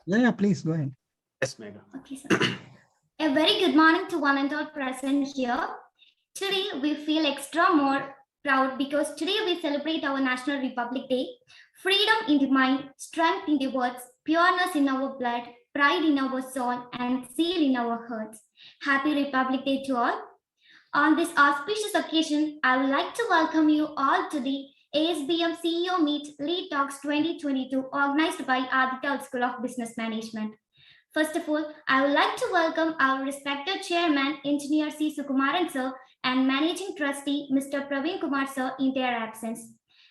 Yeah, please go ahead. Yes, Megha. Okay, sir. A very good morning to one and all present here. Today we feel extra more proud because today we celebrate our National Republic Day. Freedom in the mind, strength in the words, pureness in our blood, pride in our soul, and zeal in our hearts. Happy Republic Day to all. On this auspicious occasion, I would like to welcome you all to the ASBM CEO Meet Lead Talks 2022 organized by Adithya School of Business Management. First of all, I would like to welcome our respected Chairman, Engineer C. Sukumaran Sir, and Managing Trustee, Mr. Praveen Kumar Sir, in their absence.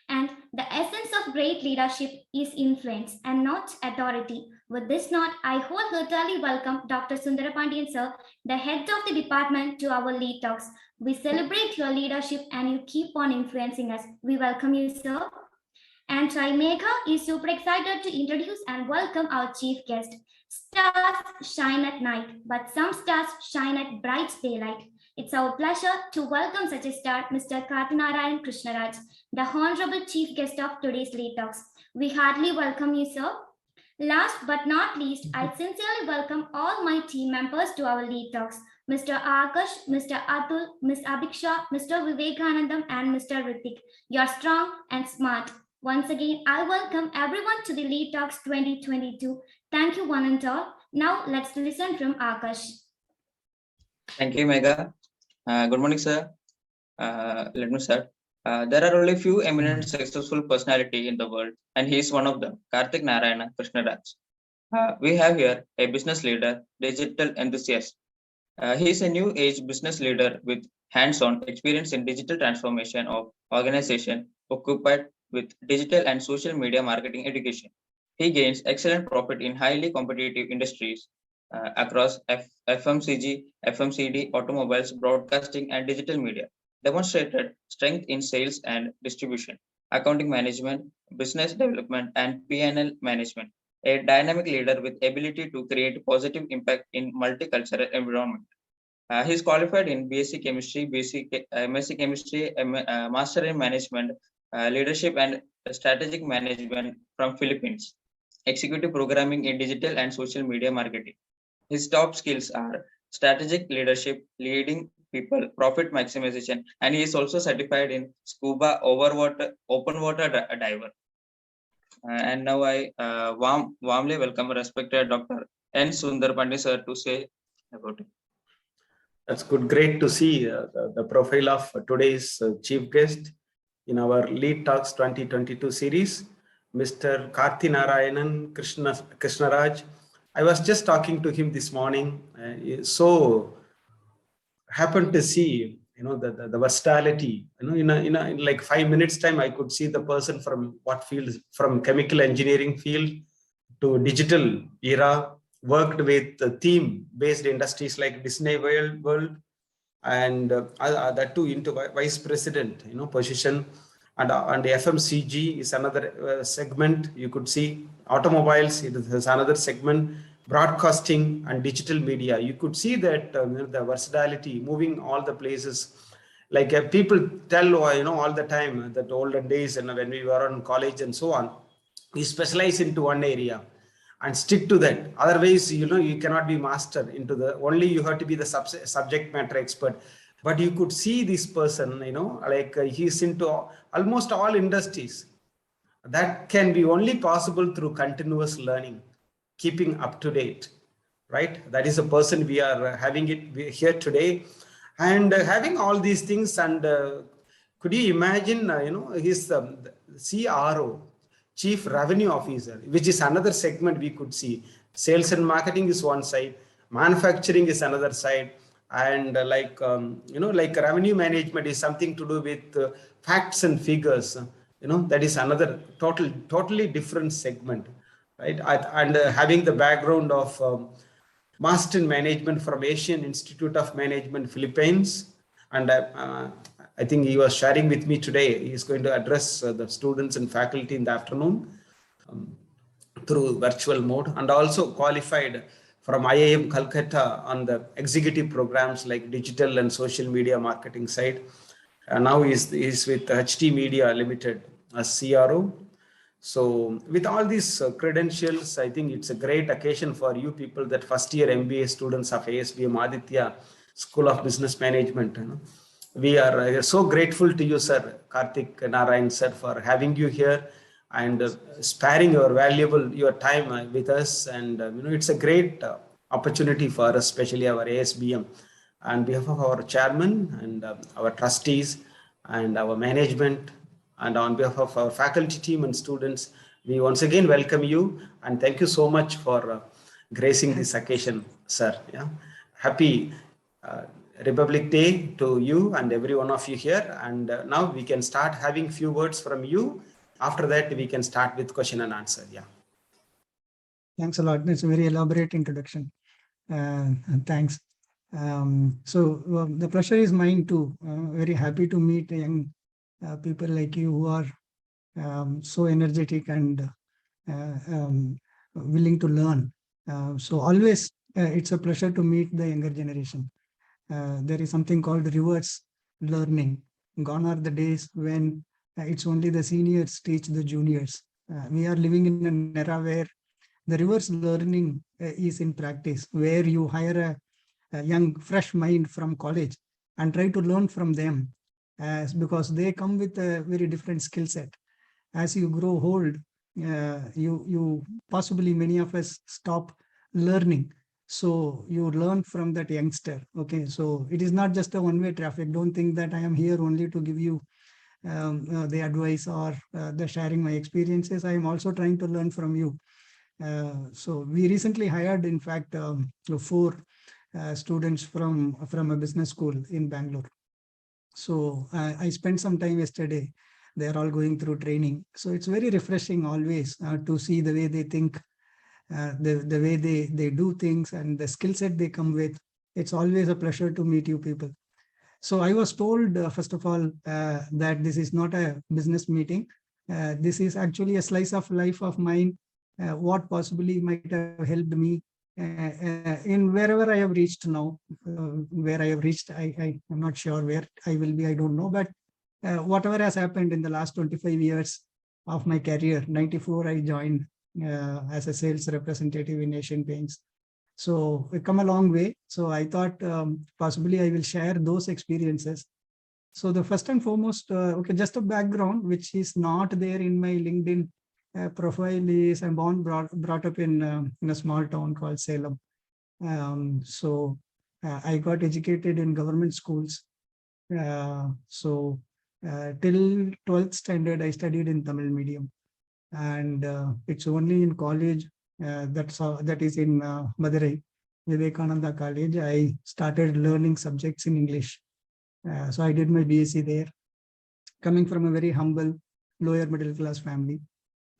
And the essence of great leadership is influence and not authority. With this note, I wholeheartedly welcome Dr. Sundarapandian Sir, the head of the department, to our lead talks. We celebrate your leadership and you keep on influencing us. We welcome you, sir. And Trimegha is super excited to introduce and welcome our chief guest. Stars shine at night, but some stars shine at bright daylight. It's our pleasure to welcome such a star, Mr. Karthinarayanan Krishnaraj, the honorable chief guest of today's Lead Talks. We heartily welcome you, sir. Last but not least, I sincerely welcome all my team members to our Lead Talks. Mr. Akash, Mr. Atul, Ms. Abhiksha, Mr. Vivekanandam, and Mr. Ritik. You're strong and smart. Once again, I welcome everyone to the Lead Talks 2022. Thank you, one and all. Now, let's listen from Akash. Thank you, Megha. Good morning, sir. Let me start. There are only few eminent successful personality in the world, and he is one of them, Karthinarayanan Krishnaraj. We have here a business leader, digital enthusiast. He is a new age business leader with hands-on experience in digital transformation of organization occupied with digital and social media marketing education. He gains excellent profit in highly competitive industries across FMCG, FMCD, automobiles, broadcasting, and digital media. Demonstrated strength in sales and distribution, accounting management, business development, and P&L management. A dynamic leader with ability to create positive impact in multicultural environment. He is qualified in BSc Chemistry, MSc Chemistry, Master in Management, Leadership and Strategic Management from Philippines. Executive Programming in Digital and Social Media Marketing. His top skills are strategic leadership, leading people, profit maximization, and he is also certified in scuba open water diver. And now I warmly welcome respected Dr. N. Sundar Pandey sir to say about it. That's good. Great to see the profile of today's chief guest in our Lead Talks 2022 series, Mr. Karthinarayanan Krishnaraj. I was just talking to him this morning. So happened to see, the versatility. In like 5 minutes time, I could see the person from what field, from chemical engineering field to digital era, worked with theme-based industries like Disney World, and that too into vice president, position. And the FMCG is another segment. You could see automobiles, it is another segment, broadcasting and digital media. You could see that the versatility, moving all the places. Like people tell, all the time that olden days and when we were in college and so on, we specialize into one area and stick to that. Otherwise, you cannot be master into only you have to be the subject matter expert. But you could see this person, he's into almost all industries. That can be only possible through continuous learning, keeping up to date, right? That is a person we are having it here today, and having all these things. And could you imagine, his CRO, Chief Revenue Officer, which is another segment we could see. Sales and marketing is one side, manufacturing is another side. And like revenue management is something to do with facts and figures, that is another totally different segment, right? And having the background of Master in Management from Asian Institute of Management, Philippines. And I think he was sharing with me today. He is going to address the students and faculty in the afternoon through virtual mode, and also qualified from IIM Calcutta on the executive programs like digital and social media marketing side. Now he's with HT Media Limited as CRO. So with all these credentials, I think it's a great occasion for you people, that first year MBA students of ASBM Adithya School of Business Management. We are so grateful to you, sir, Karthinarayanan sir, for having you here and sparing your valuable time with us. And it's a great opportunity for us, especially our ASBM. On behalf of our chairman and our trustees and our management, and on behalf of our faculty team and students, we once again welcome you and thank you so much for gracing this occasion, sir. Yeah, happy Republic Day to you and every one of you here. And now we can start having few words from you. After that, we can start with question and answer. Yeah. Thanks a lot. It's a very elaborate introduction. Thanks. The pleasure is mine too. Very happy to meet young people like you who are so energetic and willing to learn. So always it's a pleasure to meet the younger generation. There is something called reverse learning. Gone are the days when it's only the seniors teach the juniors. We are living in an era where the reverse learning is in practice, where you hire a young, fresh mind from college and try to learn from them, because they come with a very different skill set. As you grow old, you possibly, many of us stop learning. So you learn from that youngster. Okay, so it is not just a one-way traffic. Don't think that I am here only to give you the advice or the sharing my experiences. I am also trying to learn from you. So we recently hired, in fact, 4 students from a business school in Bangalore. So I spent some time yesterday. They are all going through training. So it's very refreshing always to see the way they think, the way they do things and the skill set they come with. It's always a pleasure to meet you people. So I was told, first of all, that this is not a business meeting. This is actually a slice of life of mine, what possibly might have helped me in wherever I have reached now. Where I have reached, I'm not sure where I will be, I don't know. But whatever has happened in the last 25 years of my career, 94, I joined as a sales representative in Asian Paints. So we come a long way. So I thought possibly I will share those experiences. So the first and foremost, okay, just a background, which is not there in my LinkedIn profile, is I'm brought up in a small town called Salem. I got educated in government schools. Till 12th standard, I studied in Tamil medium. And it's only in college, that is in Madurai, Vivekananda College, I started learning subjects in English. So I did my BSc there, coming from a very humble, lower middle class family.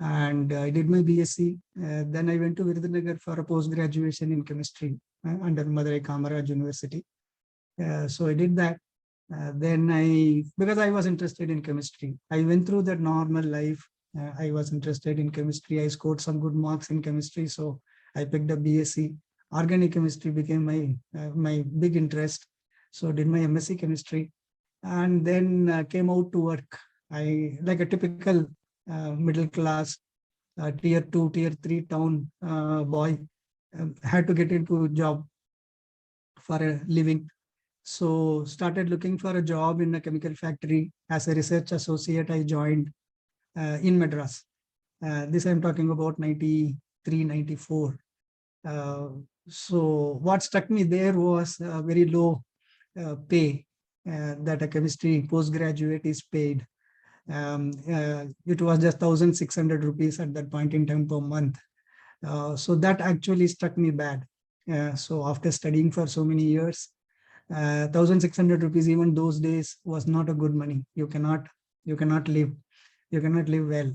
And I did my BSc. Then I went to Virudhunagar for a post-graduation in chemistry under Madurai Kamaraj University. So I did that. Because I was interested in chemistry, I went through that normal life. I was interested in chemistry. I scored some good marks in chemistry. So I picked up BSc. Organic chemistry became my big interest. So did my MSc chemistry and then came out to work. I, like a typical middle class, tier 2, tier 3 town boy, had to get into a job for a living. So started looking for a job in a chemical factory. As a research associate, I joined in Madras. This I'm talking about 93, 94. So what struck me there was a very low pay that a chemistry postgraduate is paid. It was just 1,600 rupees at that point in time per month. So that actually struck me bad. So after studying for so many years, 1,600 rupees even those days was not a good money. You cannot live well.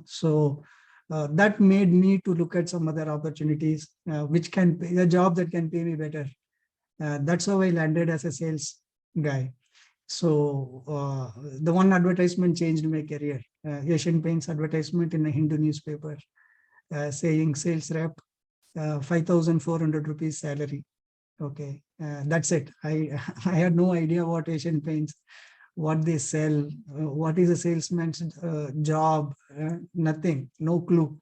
So that made me to look at some other opportunities, which can pay a job that can pay me better. That's how I landed as a sales guy. So the one advertisement changed my career. Asian Paints advertisement in a Hindu newspaper, saying sales rep, 5,400 rupees salary. Okay, that's it. I had no idea what Asian Paints what they sell, what is a salesman's job, nothing, no clue.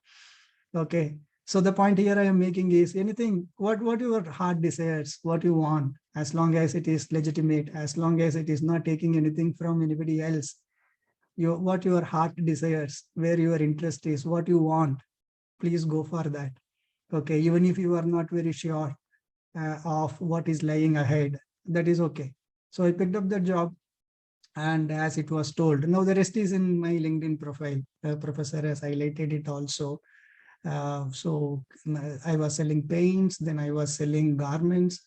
Okay. So the point here I am making is anything, what your heart desires, what you want, as long as it is legitimate, as long as it is not taking anything from anybody else, what your heart desires, where your interest is, what you want, please go for that. Okay. Even if you are not very sure of what is lying ahead, that is okay. So I picked up the job, and as it was told, now the rest is in my LinkedIn profile. Professor has highlighted it also. So I was selling paints, then I was selling garments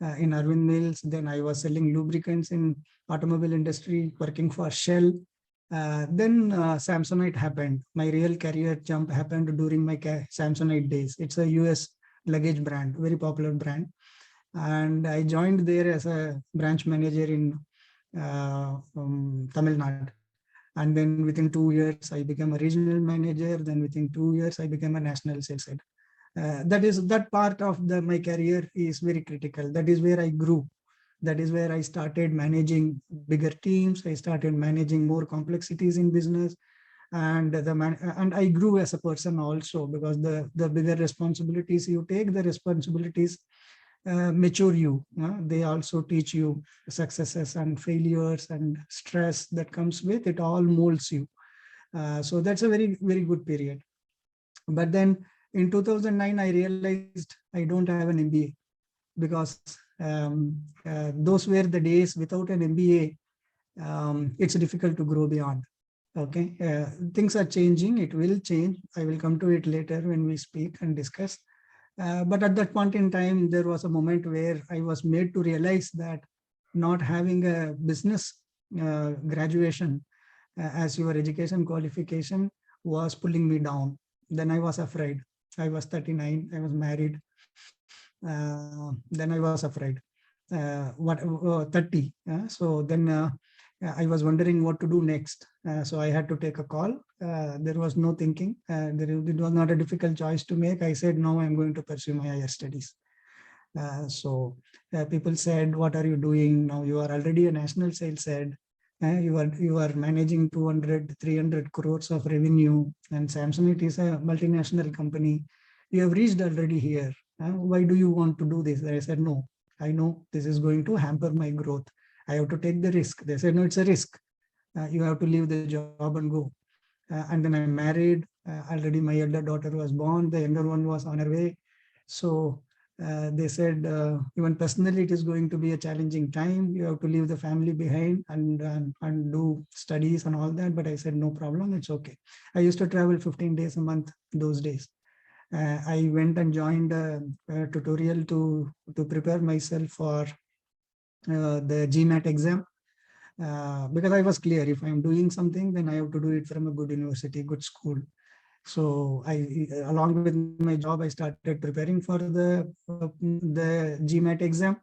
in Arvind Mills, then I was selling lubricants in automobile industry, working for Shell. Then Samsonite happened. My real career jump happened during my Samsonite days. It's a US luggage brand, very popular brand. And I joined there as a branch manager in Tamil Nadu. And then within 2 years, I became a regional manager. Then within 2 years, I became a national sales head. That part of my career is very critical. That is where I grew. That is where I started managing bigger teams. I started managing more complexities in business. And I grew as a person also, because the bigger responsibilities you take, the responsibilities mature you. They also teach you successes and failures and stress that comes with it, all molds you. So that's a very, very good period. But then in 2009, I realized I don't have an MBA, because those were the days without an MBA. It's difficult to grow beyond. Okay, things are changing. It will change. I will come to it later when we speak and discuss. But at that point in time, there was a moment where I was made to realize that not having a business graduation as your education qualification was pulling me down. Then I was afraid. I was 39. I was married. Then I was afraid. 30. So then I was wondering what to do next. So I had to take a call. There was no thinking. It was not a difficult choice to make. I said, no, I'm going to pursue my higher studies. So people said, what are you doing now? You are already a national sales head. You are managing 200, 300 crores of revenue, and Samsonite is a multinational company. You have reached already here. Why do you want to do this? I said, no, I know this is going to hamper my growth. I have to take the risk. They said, no, it's a risk. You have to leave the job and go. And then I'm married. Already my elder daughter was born. The younger one was on her way. So they said, even personally, it is going to be a challenging time. You have to leave the family behind and do studies and all that. But I said, no problem. It's okay. I used to travel 15 days a month those days. I went and joined a tutorial to prepare myself for the GMAT exam. Because I was clear, if I'm doing something, then I have to do it from a good university, good school. So along with my job, I started preparing for the GMAT exam.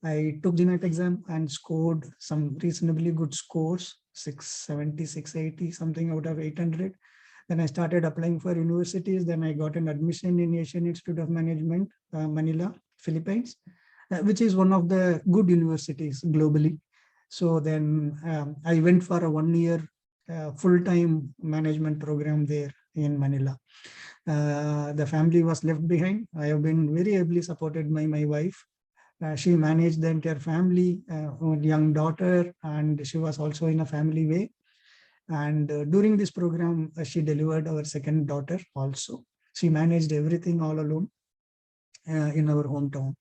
I took GMAT exam and scored some reasonably good scores, 670, 680, something out of 800. Then I started applying for universities. Then I got an admission in Asian Institute of Management, Manila, Philippines, which is one of the good universities globally. So then I went for a 1-year full-time management program there in Manila. The family was left behind. I have been very ably supported by my wife. She managed the entire family, young daughter, and she was also in a family way. And during this program, she delivered our second daughter also. She managed everything all alone in our hometown.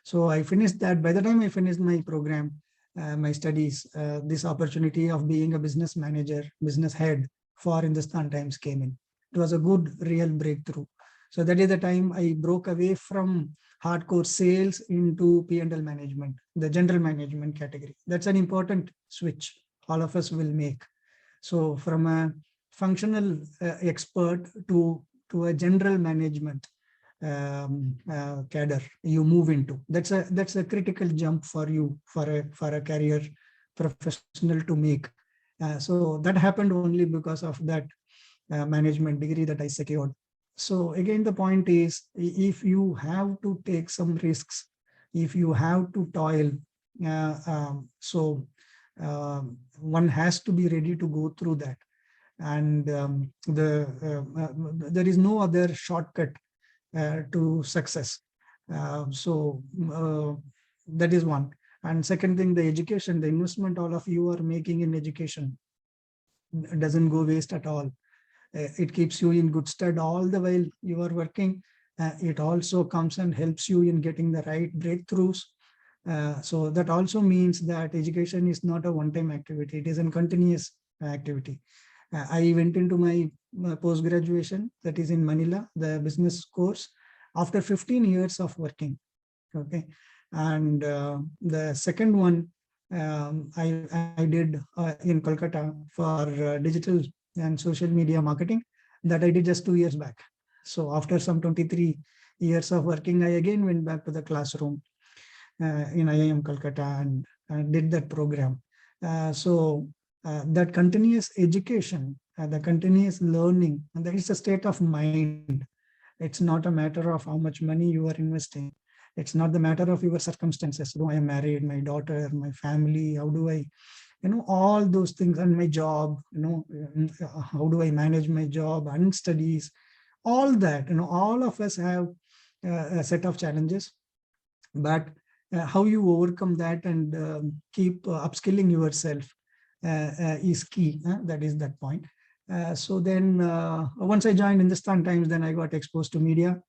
So I finished that. By the time I finished my program, my studies, this opportunity of being a business manager, business head for Hindustan Times came in. It was a good, real breakthrough. So that is the time I broke away from hardcore sales into P&L management, the general management category. That's an important switch all of us will make. So from a functional expert to a general management cadre you move into. That's a critical jump for you, for a career professional to make. So that happened only because of that management degree that I secured. So again, the point is, if you have to take some risks, if you have to toil, one has to be ready to go through that. And there is no other shortcut to success. That is one. And second thing, the education, the investment all of you are making in education doesn't go waste at all. It keeps you in good stead all the while you are working. It also comes and helps you in getting the right breakthroughs. So that also means that education is not a one-time activity. It is a continuous activity. I went into my post-graduation, that is in Manila, the business course, after 15 years of working. Okay. And the second one I did in Kolkata for digital and social media marketing, that I did just 2 years back. So after some 23 years of working, I again went back to the classroom in IIM Kolkata and did that program. That continuous education, the continuous learning, and that is a state of mind. It's not a matter of how much money you are investing. It's not the matter of your circumstances. I am married, my daughter, my family, how do I, all those things, and my job, how do I manage my job and studies, all that, all of us have a set of challenges, but how you overcome that and keep upskilling yourself is key. That is that point. So then once I joined Hindustan Times, then I got exposed to media.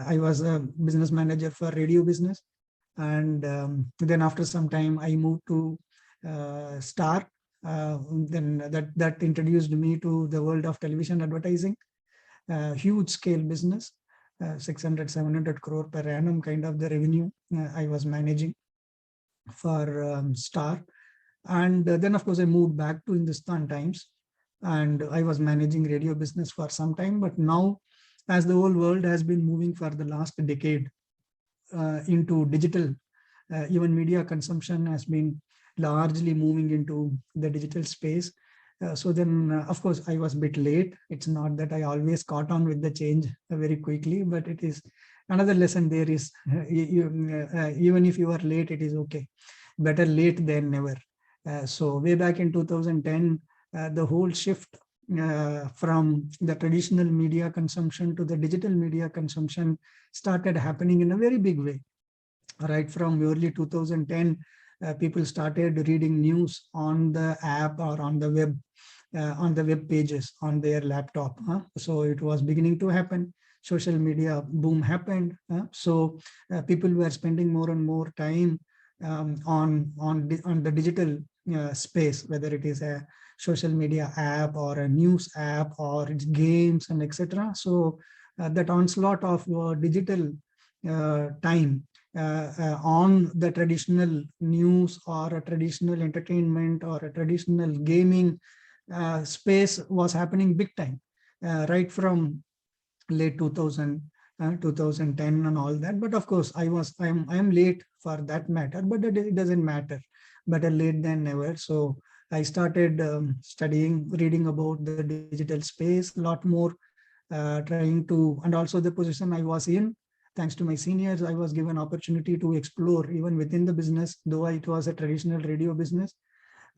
I was a business manager for radio business. And then after some time, I moved to Star. Then that introduced me to the world of television advertising, huge scale business, 600, 700 crore per annum kind of the revenue I was managing for Star. And then, of course, I moved back to Hindustan Times, and I was managing radio business for some time. But now, as the whole world has been moving for the last decade into digital, even media consumption has been largely moving into the digital space. So then, of course, I was a bit late. It's not that I always caught on with the change very quickly, but it is another lesson there is, even if you are late, it is okay. Better late than never. So way back in 2010, the whole shift from the traditional media consumption to the digital media consumption started happening in a very big way. Right from early 2010, people started reading news on the app or on the web pages on their laptop. So it was beginning to happen. Social media boom happened. So people were spending more and more time on the digital space, whether it is a social media app or a news app or it's games and etc. So that onslaught of digital time on the traditional news or a traditional entertainment or a traditional gaming space was happening big time, right from late 2000, 2010 and all that. But of course, I am late for that matter, but it doesn't matter. Better late than never. So I started studying, reading about the digital space a lot more, trying to, and also the position I was in, thanks to my seniors, I was given opportunity to explore even within the business, though it was a traditional radio business.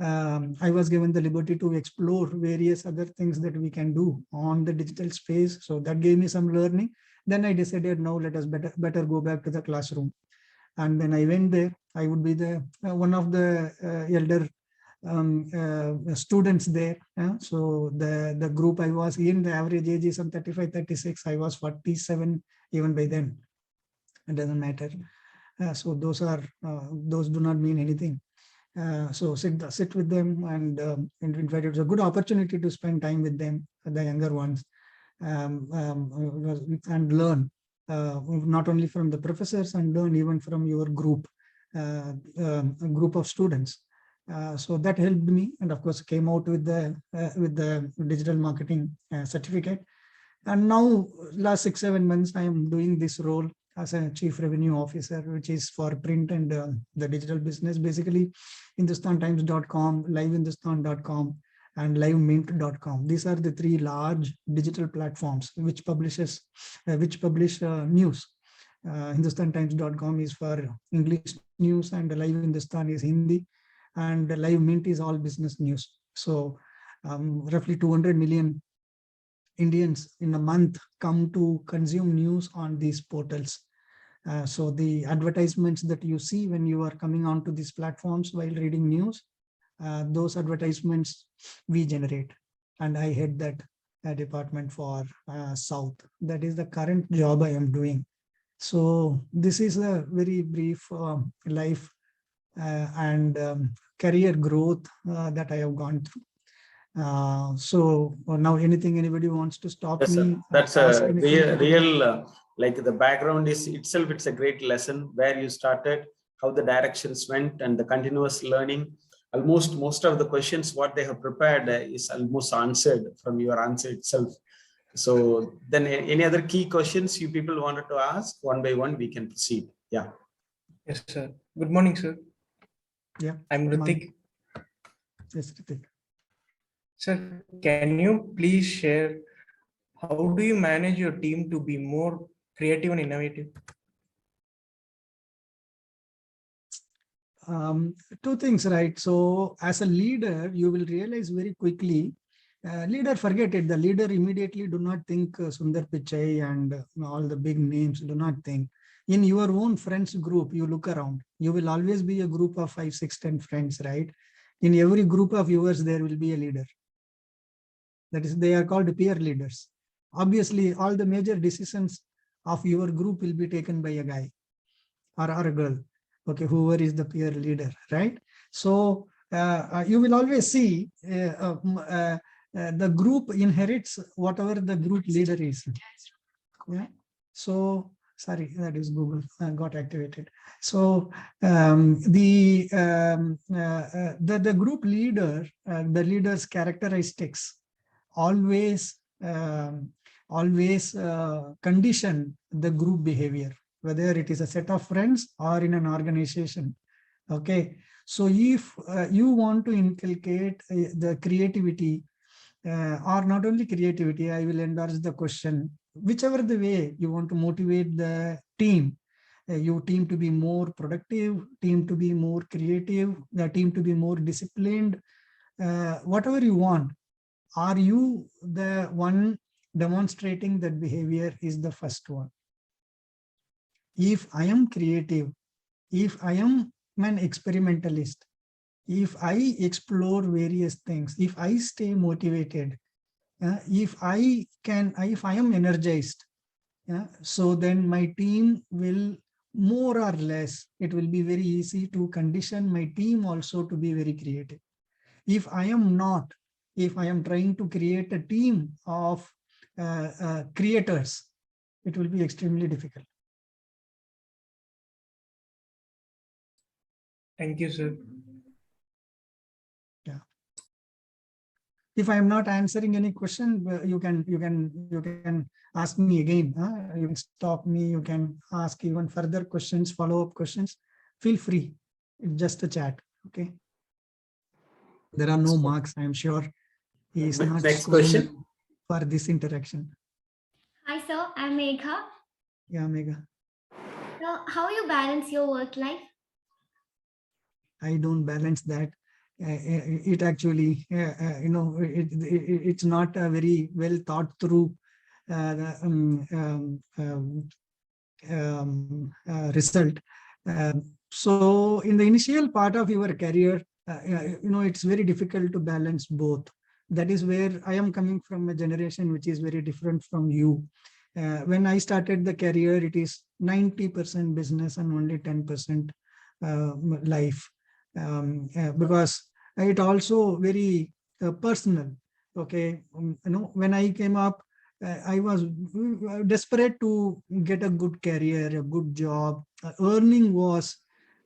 I was given the liberty to explore various other things that we can do on the digital space. So that gave me some learning. Then I decided, now let us better go back to the classroom. And when I went there, I would be the one of the elder students there. So the group I was in, the average age is some 35, 36. I was 47 even by then. It doesn't matter. So those do not mean anything. So sit with them, and in fact, it was a good opportunity to spend time with them, the younger ones, and learn not only from the professors, and learn even from your group, a group of students. So that helped me, and of course came out with the digital marketing certificate. And now last 6-7 months, I am doing this role as a chief revenue officer, which is for print and the digital business, basically HindustanTimes.com, LiveHindustan.com, and LiveMint.com. These are the 3 large digital platforms which publish news. HindustanTimes.com is for English news, and Live Hindustan is Hindi. and Live Mint is all business news. So roughly 200 million Indians in a month come to consume news on these portals. So the advertisements that you see when you are coming onto these platforms while reading news, those advertisements we generate, and I head that department for South. That is the current job I am doing. So this is a very brief life and career growth that I have gone through. So now anything anybody wants to stop Yes, me? that's ask a anything. real like the background is itself, it's a great lesson where you started, how the directions went, and the continuous learning. Almost most of the questions what they have prepared is almost answered from your answer itself. So then any other key questions you people wanted to ask? One by one we can proceed. Yeah. Yes, sir. Good morning, sir. Yeah. I'm Good morning. Ritik. Yes, Ritik. Sir, can you please share how do you manage your team to be more creative and innovative? Two things, right? So as a leader, you will realize very quickly, leader, forget it. The leader immediately do not think Sundar Pichai and all the big names, do not think. In your own friends group, you look around, you will always be a group of 5, 6, 10 friends, right? In every group of yours, there will be a leader. That is, they are called peer leaders. Obviously, all the major decisions of your group will be taken by a guy or a girl. Okay, whoever is the peer leader, right? So you will always see the group inherits whatever the group leader is. Yeah. So sorry, that is Google got activated. So the group leader, the leader's characteristics always condition the group behavior, whether it is a set of friends or in an organization. Okay, so if you want to inculcate the creativity, or not only creativity, I will endorse the question, whichever the way you want to motivate the team, your team to be more productive, team to be more creative, the team to be more disciplined, whatever you want, are you the one demonstrating that behavior is the first one? If I am creative, if I am an experimentalist, if I explore various things, if I stay motivated, if I am energized, so then my team will more or less, it will be very easy to condition my team also to be very creative. If I am not, if I am trying to create a team of creators, it will be extremely difficult. Thank you, sir. Yeah. If I am not answering any question, you can ask me again. You can stop me. You can ask even further questions, follow-up questions. Feel free. It's just a chat. Okay. There are no marks. I am sure he is not Next scoring question for this interaction. Hi, sir. I'm Megha. Yeah, Megha. So, how you balance your work life? I don't balance that. It actually, it's not a very well thought through result. So in the initial part of your career, it's very difficult to balance both. That is where I am coming from, a generation which is very different from you. When I started the career, it is 90% business and only 10% life, because it also very personal. Okay, when I came up, I was desperate to get a good career, a good job. Earning was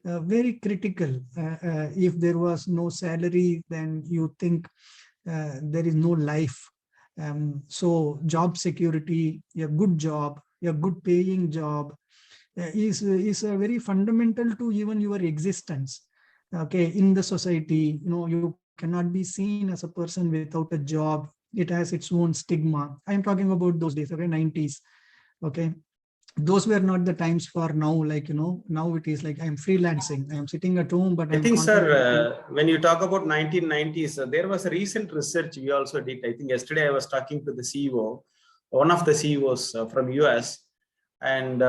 very critical. If there was no salary, then you think there is no life. So job security, a good job, a good paying job is very fundamental to even your existence. Okay, in the society, you cannot be seen as a person without a job. It has its own stigma. I'm talking about those days, okay, 90s. Okay, those were not the times for now. Like, now it is like I'm freelancing. I'm sitting at home, but I I'm think, contributing. sir, when you talk about 1990s, there was a recent research we also did. I think yesterday I was talking to the CEO, one of the CEOs from US, and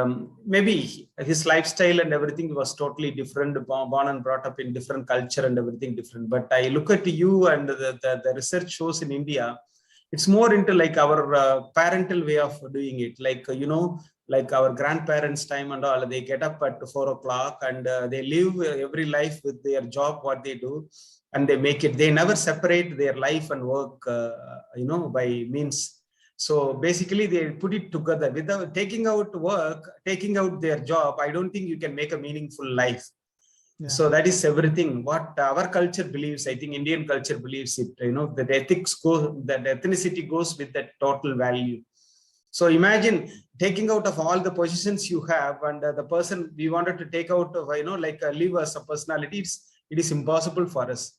maybe his lifestyle and everything was totally different, born and brought up in different culture and everything different. But I look at you, and the research shows in India, it's more into like our parental way of doing it. Like, like our grandparents' time and all, they get up at 4 o'clock and they live every life with their job, what they do, and they make it. They never separate their life and work, by means. So basically, they put it together without taking out work, taking out their job. I don't think you can make a meaningful life. Yeah. So that is everything. What our culture believes, I think Indian culture believes it. That ethics go, that ethnicity goes with that total value. So imagine taking out of all the positions you have, and the person we wanted to take out of, leave as a personality. It is impossible for us.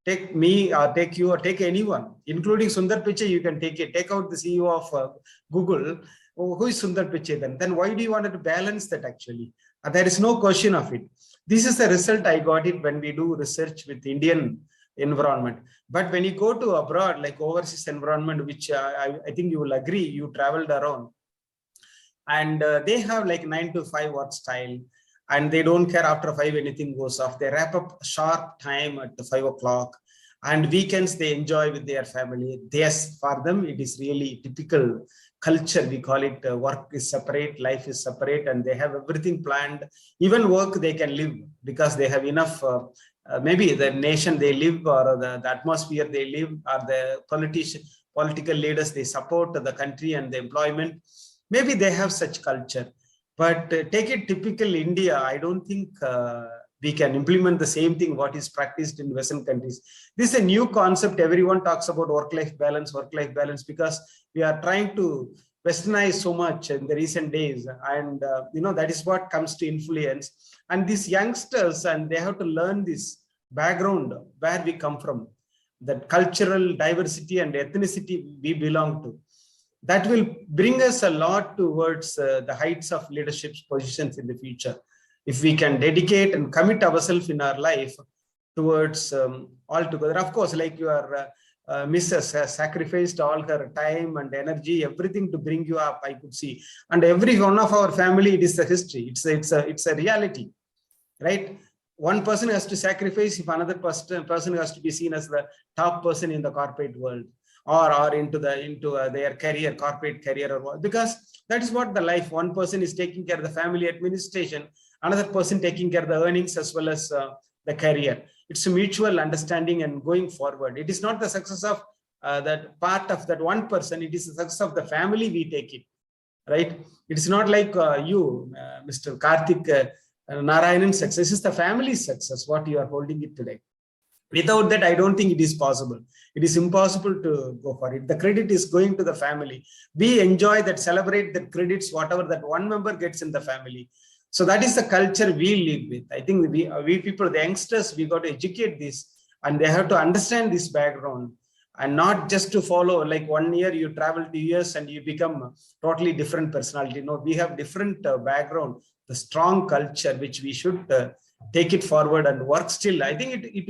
Take me or take you or take anyone, including Sundar Pichai. You can take it. Take out the CEO of Google. Oh, who is Sundar Pichai then? Then why do you want to balance that actually? There is no question of it. This is the result I got it when we do research with Indian environment. But when you go to abroad, like overseas environment, which I think you will agree, you traveled around, and they have like 9 to 5 work style, and they don't care after 5 anything goes off. They wrap up sharp time at 5 o'clock, and weekends they enjoy with their family. Yes, for them it is really typical culture. We call it work is separate, life is separate, and they have everything planned. Even work they can live because they have enough. Maybe the nation they live, or the atmosphere they live, or the political leaders they support the country and the employment. Maybe they have such culture. But take it typical India, I don't think we can implement the same thing what is practiced in Western countries. This is a new concept. Everyone talks about work-life balance, because we are trying to westernize so much in the recent days. And, that is what comes to influence. And these youngsters, and they have to learn this background, where we come from, that cultural diversity and ethnicity we belong to. That will bring us a lot towards the heights of leadership positions in the future. If we can dedicate and commit ourselves in our life towards all together. Of course, like your Mrs. has sacrificed all her time and energy, everything to bring you up, I could see. And every one of our family, it is the history. It's a reality, right? One person has to sacrifice if another person has to be seen as the top person in the corporate world, or into their career, corporate career, or what, because that is what the life. One person is taking care of the family administration, another person taking care of the earnings as well as the career. It's a mutual understanding and going forward. It is not the success of that part of that one person. It is the success of the family we take it, right? It's not like you, Mr. Karthinarayanan's success is the family's success, what you are holding it today. Without that, I don't think it is possible. It is impossible to go for it. The credit is going to the family. We enjoy that, celebrate the credits, whatever that one member gets in the family. So that is the culture we live with. I think we people, the youngsters, we got to educate this, and they have to understand this background, and not just to follow like 1 year you travel 2 years and you become a totally different personality. No, we have different background, the strong culture, which we should take it forward and work still. I think it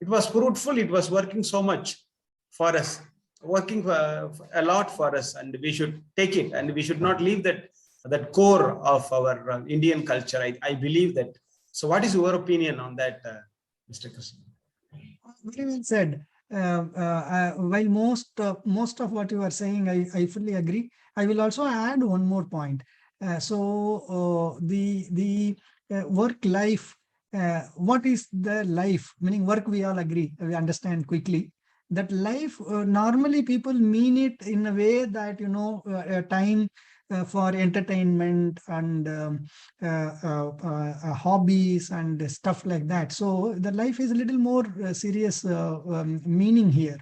was fruitful. It was working so much for us, working a lot for us, and we should take it, and we should not leave that core of our Indian culture. I believe that. So what is your opinion on that, Mr. Krishna? Very well said. While most of what you are saying, I fully agree. I will also add one more point. The work life, what is the life? Meaning work, we all agree, we understand quickly. That life, normally people mean it in a way that, time for entertainment and hobbies and stuff like that. So the life is a little more serious meaning here.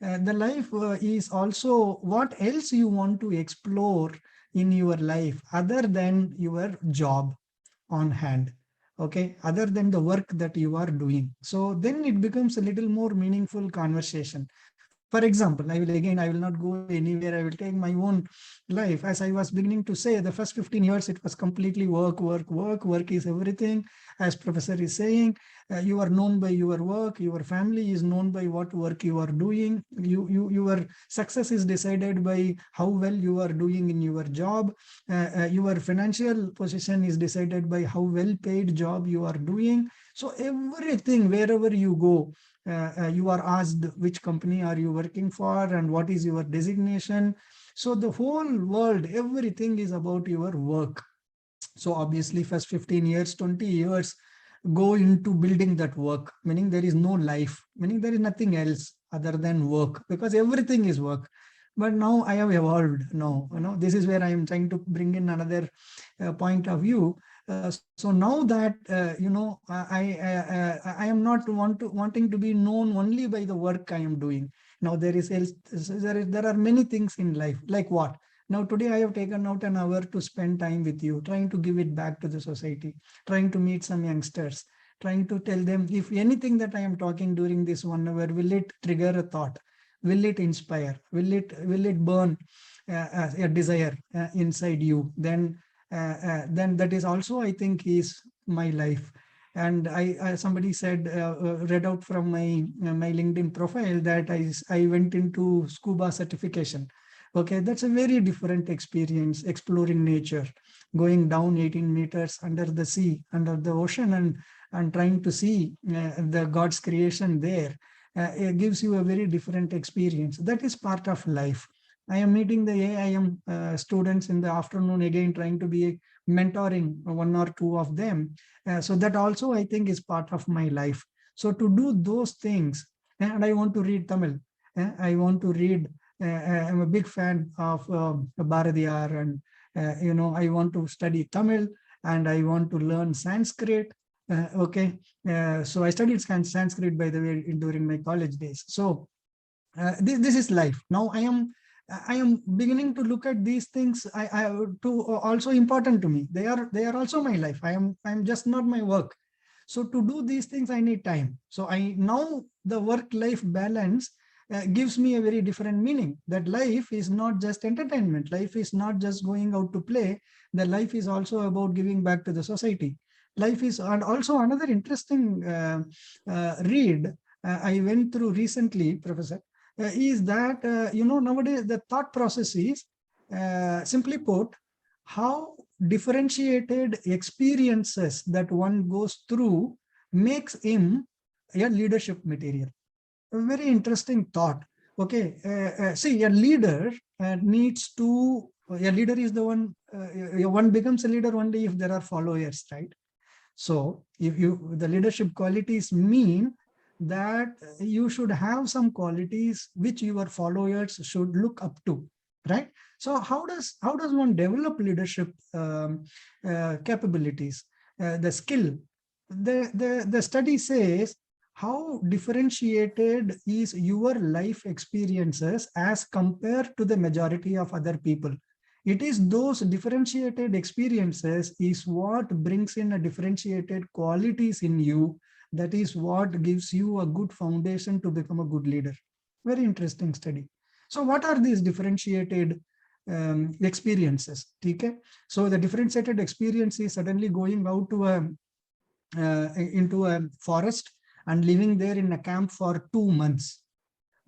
The life is also what else you want to explore in your life other than your job on hand. Okay, other than the work that you are doing. So then it becomes a little more meaningful conversation. For example, I will not go anywhere. I will take my own life. As I was beginning to say, the first 15 years, it was completely work, work, work. Work is everything. As professor is saying, you are known by your work. Your family is known by what work you are doing. Your success is decided by how well you are doing in your job. Your financial position is decided by how well paid job you are doing. So everything, wherever you go, you are asked which company are you working for and what is your designation. So the whole world, everything is about your work. So obviously first 15 years, 20 years go into building that work, meaning there is no life, meaning there is nothing else other than work, because everything is work. But now I have evolved. Now, this is where I am trying to bring in another point of view. So now that I am not wanting to be known only by the work I am doing. Now there are many things in life. Like what? Now today I have taken out an hour to spend time with you, trying to give it back to the society, trying to meet some youngsters, trying to tell them if anything that I am talking during this 1 hour, will it trigger a thought? Will it inspire? Will it burn a desire inside you? Then that is also, I think, is my life. And somebody said, read out from my LinkedIn profile that I went into scuba certification. Okay, that's a very different experience, exploring nature, going down 18 meters under the sea, under the ocean, and trying to see the God's creation there. It gives you a very different experience. That is part of life. I am meeting the AIM students in the afternoon, again trying to be mentoring 1 or 2 of them. So that also, I think, is part of my life. So to do those things, and I want to read Tamil. I want to read. I'm a big fan of Bharadiyar, and I want to study Tamil, and I want to learn Sanskrit. So I studied Sanskrit, by the way, during my college days. So this is life. Now I am beginning to look at these things. I to also important to me. They are also my life. I'm just not my work. So to do these things, I need time. So now the work-life balance gives me a very different meaning, that life is not just entertainment. Life is not just going out to play. The life is also about giving back to the society. Life is, and also another interesting read I went through recently, Professor, is that, nowadays the thought process is, simply put, how differentiated experiences that one goes through makes him a leadership material. A very interesting thought. Okay, see, a leader needs to, a leader is the one, one becomes a leader only if there are followers, right? So if the leadership qualities mean that you should have some qualities which your followers should look up to, right? So how does one develop leadership capabilities, the skill? The study says, how differentiated is your life experiences as compared to the majority of other people? It is those differentiated experiences is what brings in a differentiated qualities in you. That is what gives you a good foundation to become a good leader. Very interesting study. So what are these differentiated experiences? Okay? So the differentiated experience is suddenly going out to into a forest and living there in a camp for 2 months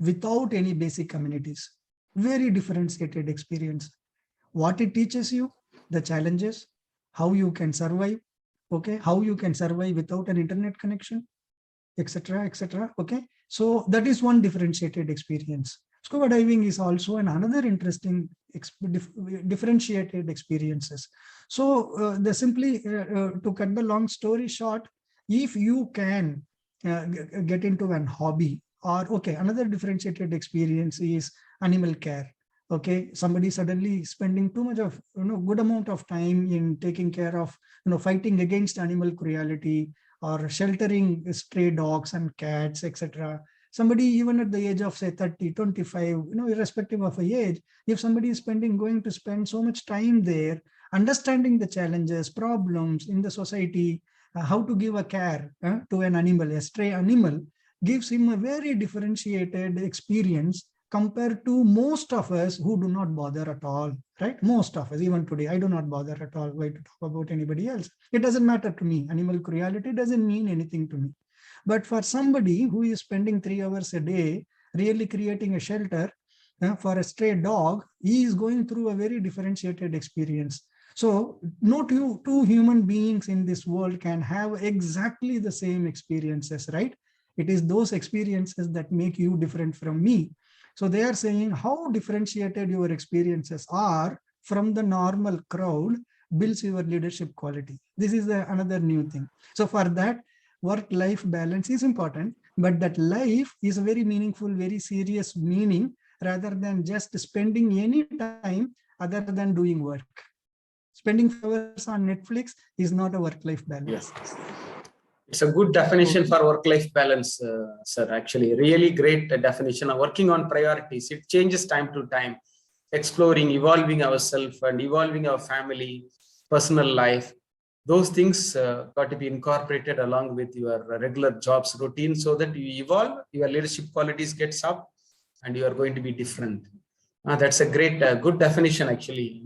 without any basic amenities. Very differentiated experience. What it teaches you, the challenges, how you can survive, okay, how you can survive without an internet connection, etc., etc. Okay, so that is one differentiated experience. Scuba diving is also another interesting differentiated experiences. So the simply to cut the long story short, if you can get into an hobby, or okay, another differentiated experience is animal care. Okay, somebody suddenly spending too much of good amount of time in taking care of fighting against animal cruelty, or sheltering stray dogs and cats, etc. Somebody even at the age of say 30, 25, irrespective of a age, if somebody is going to spend so much time there, understanding the challenges, problems in the society, how to give a care to an animal, a stray animal, gives him a very differentiated experience compared to most of us who do not bother at all, right? Most of us, even today, I do not bother at all. Why to talk about anybody else? It doesn't matter to me. Animal cruelty doesn't mean anything to me. But for somebody who is spending 3 hours a day really creating a shelter for a stray dog, he is going through a very differentiated experience. So no two human beings in this world can have exactly the same experiences, right? It is those experiences that make you different from me. So they are saying how differentiated your experiences are from the normal crowd builds your leadership quality. This is another new thing. So for that, work-life balance is important, but that life is a very meaningful, very serious meaning rather than just spending any time other than doing work. Spending hours on Netflix is not a work-life balance. Yes. It's a good definition for work-life balance, sir. Actually, really great definition of working on priorities. It changes time to time, exploring, evolving ourselves and evolving our family, personal life. Those things got to be incorporated along with your regular jobs routine so that you evolve, your leadership qualities gets up, and you are going to be different. That's a great, good definition, actually.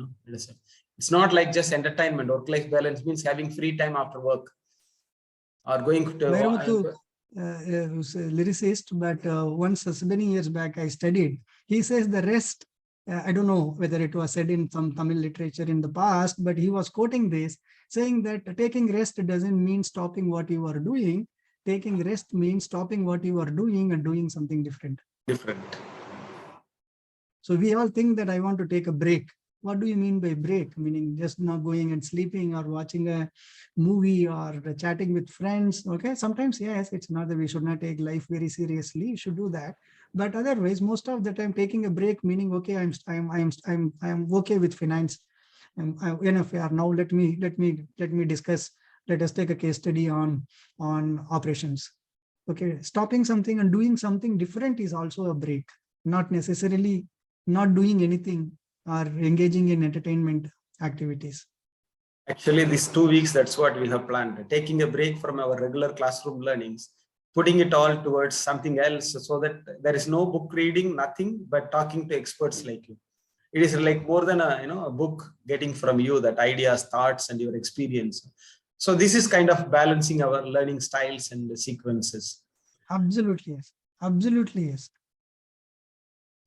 It's not like just entertainment. Work-life balance means having free time after work or going to. Vairamuthu was a lyricist, but once many years back I studied. He says the rest. I don't know whether it was said in some Tamil literature in the past, but he was quoting this, saying that taking rest doesn't mean stopping what you are doing. Taking rest means stopping what you are doing and doing something different. So we all think that I want to take a break. What do you mean by break? Meaning just not going and sleeping or watching a movie or chatting with friends. Okay, sometimes yes, it's not that we should not take life very seriously. You should do that, but otherwise, most of the time, taking a break meaning okay, I'm okay with finance. Enough. Now let me discuss. Let us take a case study on operations. Okay, stopping something and doing something different is also a break. Not necessarily not doing anything or engaging in entertainment activities. Actually, these 2 weeks, that's what we have planned. Taking a break from our regular classroom learnings, putting it all towards something else so that there is no book reading, nothing, but talking to experts like you. It is like more than a book getting from you, that ideas, thoughts, and your experience. So this is kind of balancing our learning styles and sequences. Absolutely, yes. Absolutely, yes.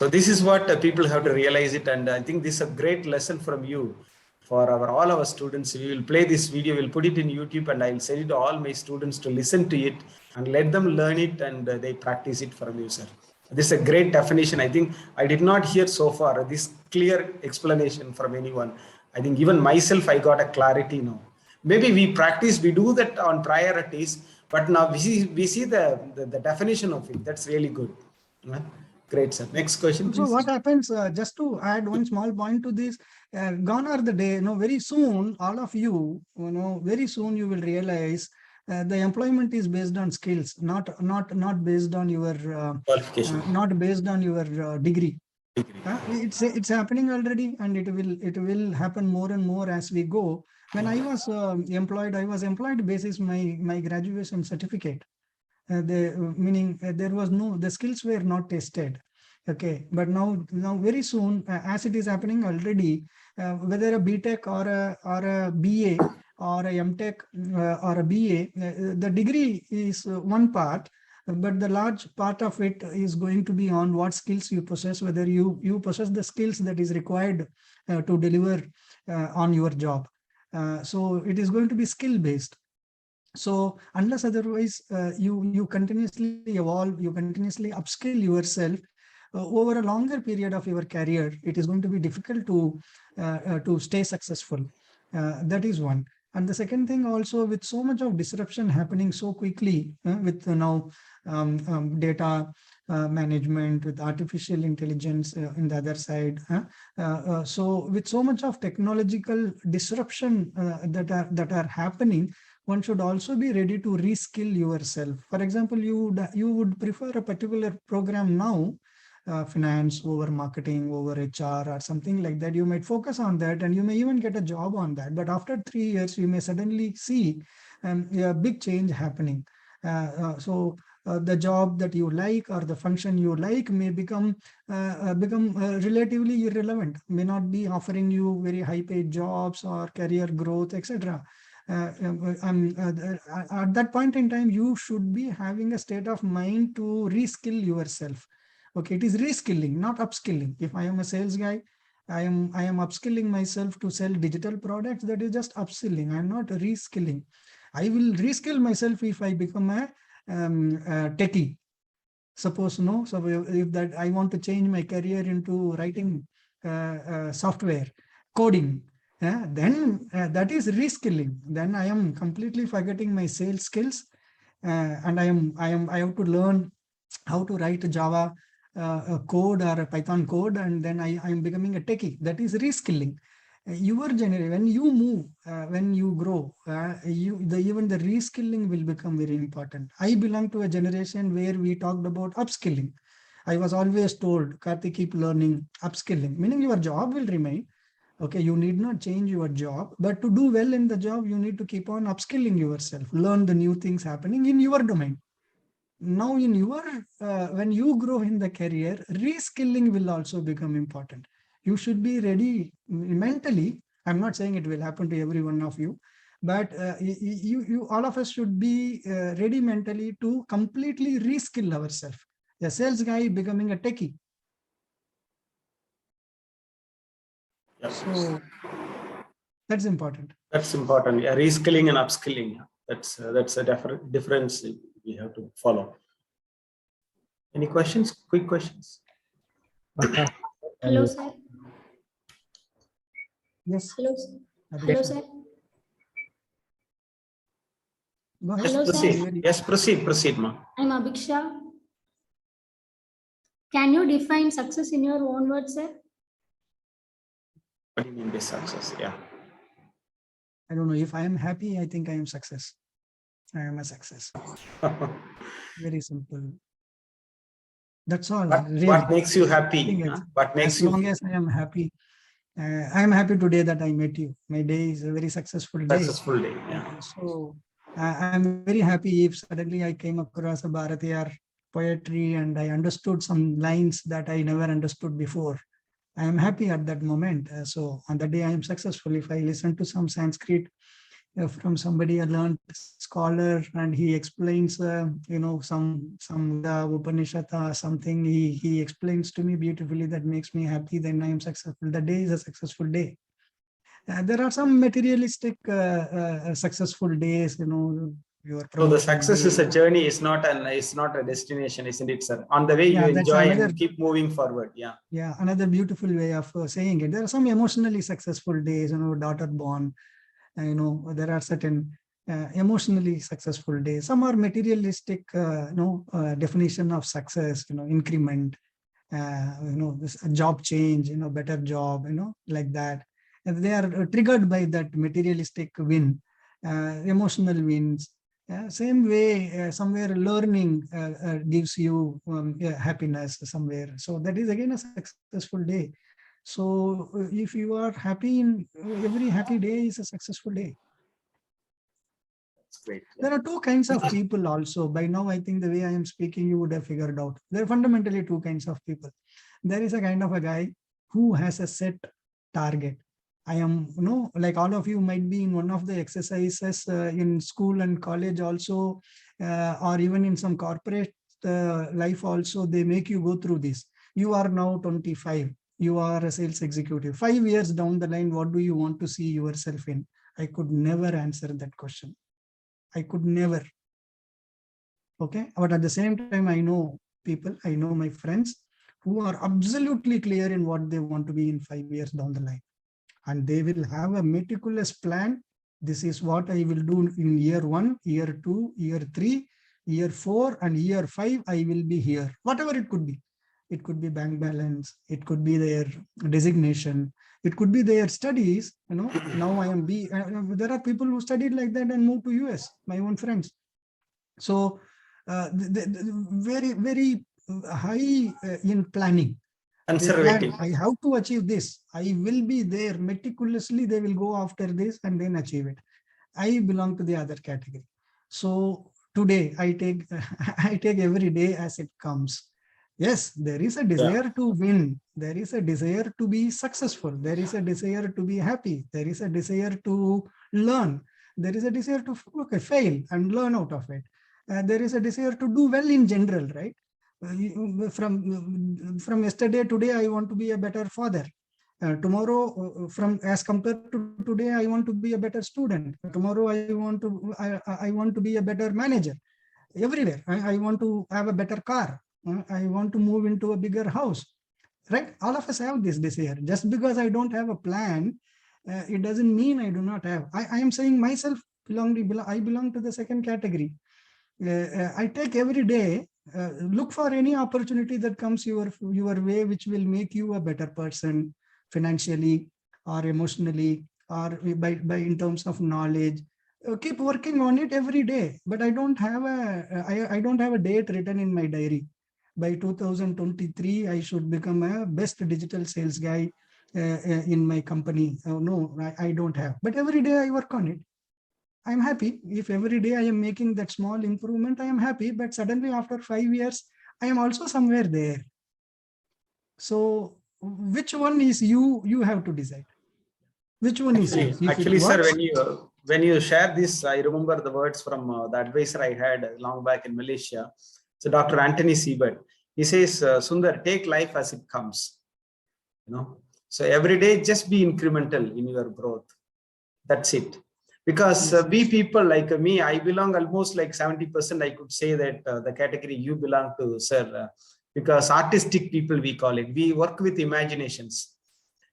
So this is what people have to realize it. And I think this is a great lesson from you for all our students. We will play this video, we'll put it in YouTube, and I'll send it to all my students to listen to it and let them learn it and they practice it from you, sir. This is a great definition. I think I did not hear so far this clear explanation from anyone. I think even myself, I got a clarity now. Maybe we do that on priorities, but now we see the definition of it. That's really good. Great, sir. Next question, please. So what happens, just to add one small point to this, gone are the day, very soon, all of you, very soon you will realize the employment is based on skills, not based on your qualification, not based on your degree. It's happening already, and it will happen more and more as we go. When I was employed basis my graduation certificate. Meaning there was the skills were not tested. Okay, but now very soon, as it is happening already, whether a BTech or a BA or a MTech or a BA, the degree is one part, but the large part of it is going to be on what skills you possess, whether you possess the skills that is required to deliver on your job. So it is going to be skill based. So unless otherwise you continuously evolve, you continuously upskill yourself over a longer period of your career, it is going to be difficult to stay successful. That is one. And the second thing also, with so much of disruption happening so quickly with now data management, with artificial intelligence in the other side. So with so much of technological disruption that are happening, one should also be ready to reskill yourself. For example, you would prefer a particular program now, finance over marketing over HR or something like that. You might focus on that and you may even get a job on that. But after 3 years, you may suddenly see a big change happening. So the job that you like or the function you like may become relatively irrelevant, may not be offering you very high paid jobs or career growth, etc. At that point in time, you should be having a state of mind to reskill yourself. Okay, it is reskilling, not upskilling. If I am a sales guy, I am upskilling myself to sell digital products. That is just upskilling. I am not reskilling. I will reskill myself if I become a techie. Suppose no. So if that I want to change my career into writing software, coding, then that is reskilling. Then I am completely forgetting my sales skills, and I have to learn how to write Java a code or a Python code, and then I am becoming a techie. That is reskilling. Your generation, when you move, when you grow, even the reskilling will become very important. I belong to a generation where we talked about upskilling. I was always told, Karthik, keep learning, upskilling, meaning your job will remain. Okay, you need not change your job, but to do well in the job, you need to keep on upskilling yourself, learn the new things happening in your domain. Now in your, when you grow in the career, reskilling will also become important. You should be ready mentally. I'm not saying it will happen to every one of you, but you all of us should be ready mentally to completely reskill ourselves. A sales guy becoming a techie. So that's important. That's important. Yeah, reskilling and upskilling. That's a difference we have to follow. Any questions? Quick questions? Hello, sir. Yes. Hello, sir. Hello, sir. Go ahead. Hello, sir. Yes, proceed, ma. I'm Abhiksha. Can you define success in your own words, sir? What do you mean by success? Yeah. I don't know. If I am happy, I think I am success. I am a success. Very simple. That's all. Really. What makes you happy? What makes as you? long as I am happy, I am happy today that I met you. My day is a very successful day. Successful day. Yeah. So I am very happy if suddenly I came across a Bharatiya poetry and I understood some lines that I never understood before. I am happy at that moment. So on that day I am successful. If I listen to some Sanskrit from somebody, a learned scholar, and he explains, some the Upanishad or something, he explains to me beautifully, that makes me happy, then I am successful. The day is a successful day. There are some materialistic successful days, So the success is a journey, it's not a destination, isn't it, sir? On the way you enjoy and keep moving forward. Yeah. Yeah, another beautiful way of saying it. There are some emotionally successful days, daughter born, there are certain emotionally successful days. Some are materialistic, definition of success, increment, this job change, better job, like that. And they are triggered by that materialistic win, emotional wins. Same way, somewhere learning gives you happiness somewhere. So that is again a successful day. So if you are happy, in every happy day is a successful day. That's great. Yeah. There are two kinds of people also. By now, I think the way I am speaking, you would have figured out. There are fundamentally two kinds of people. There is a kind of a guy who has a set target. I am, like all of you might be in one of the exercises in school and college also, or even in some corporate life also, they make you go through this. You are now 25. You are a sales executive. 5 years down the line, what do you want to see yourself in? I could never answer that question. I could never. Okay. But at the same time, I know people, I know my friends who are absolutely clear in what they want to be in 5 years down the line. And they will have a meticulous plan. This is what I will do in year 1, year 2, year 3, year 4, and year 5, I will be here. Whatever it could be. It could be bank balance. It could be their designation. It could be their studies. Now I am there are people who studied like that and moved to US, my own friends. So very, very high in planning. Conservative. I have to achieve this. I will be there meticulously. They will go after this and then achieve it. I belong to the other category. So today, I take I take every day as it comes. Yes, there is a desire to win. There is a desire to be successful. There is a desire to be happy. There is a desire to learn. There is a desire to fail and learn out of it. There is a desire to do well in general, right? From yesterday, today, I want to be a better father. Tomorrow, from as compared to today, I want to be a better student. Tomorrow, I want to be a better manager. Everywhere, I want to have a better car. I want to move into a bigger house, right? All of us have this desire. Just because I don't have a plan, it doesn't mean I do not have. I am saying myself, I belong to the second category. I take every day, look for any opportunity that comes your way, which will make you a better person financially or emotionally or by in terms of knowledge. Keep working on it every day. But I don't have a date written in my diary. By 2023, I should become a best digital sales guy in my company. No, I don't have. But every day I work on it. I'm happy. If every day I am making that small improvement, I am happy. But suddenly after 5 years, I am also somewhere there. So which one is you have to decide. Which one is you? Actually, sir, when you share this, I remember the words from the advisor I had long back in Malaysia. So Dr. Anthony Siebert, he says, Sundar, take life as it comes. So every day, just be incremental in your growth. That's it. Because we people like me, I belong almost like 70%. I could say that the category you belong to, sir, because artistic people, we call it. We work with imaginations.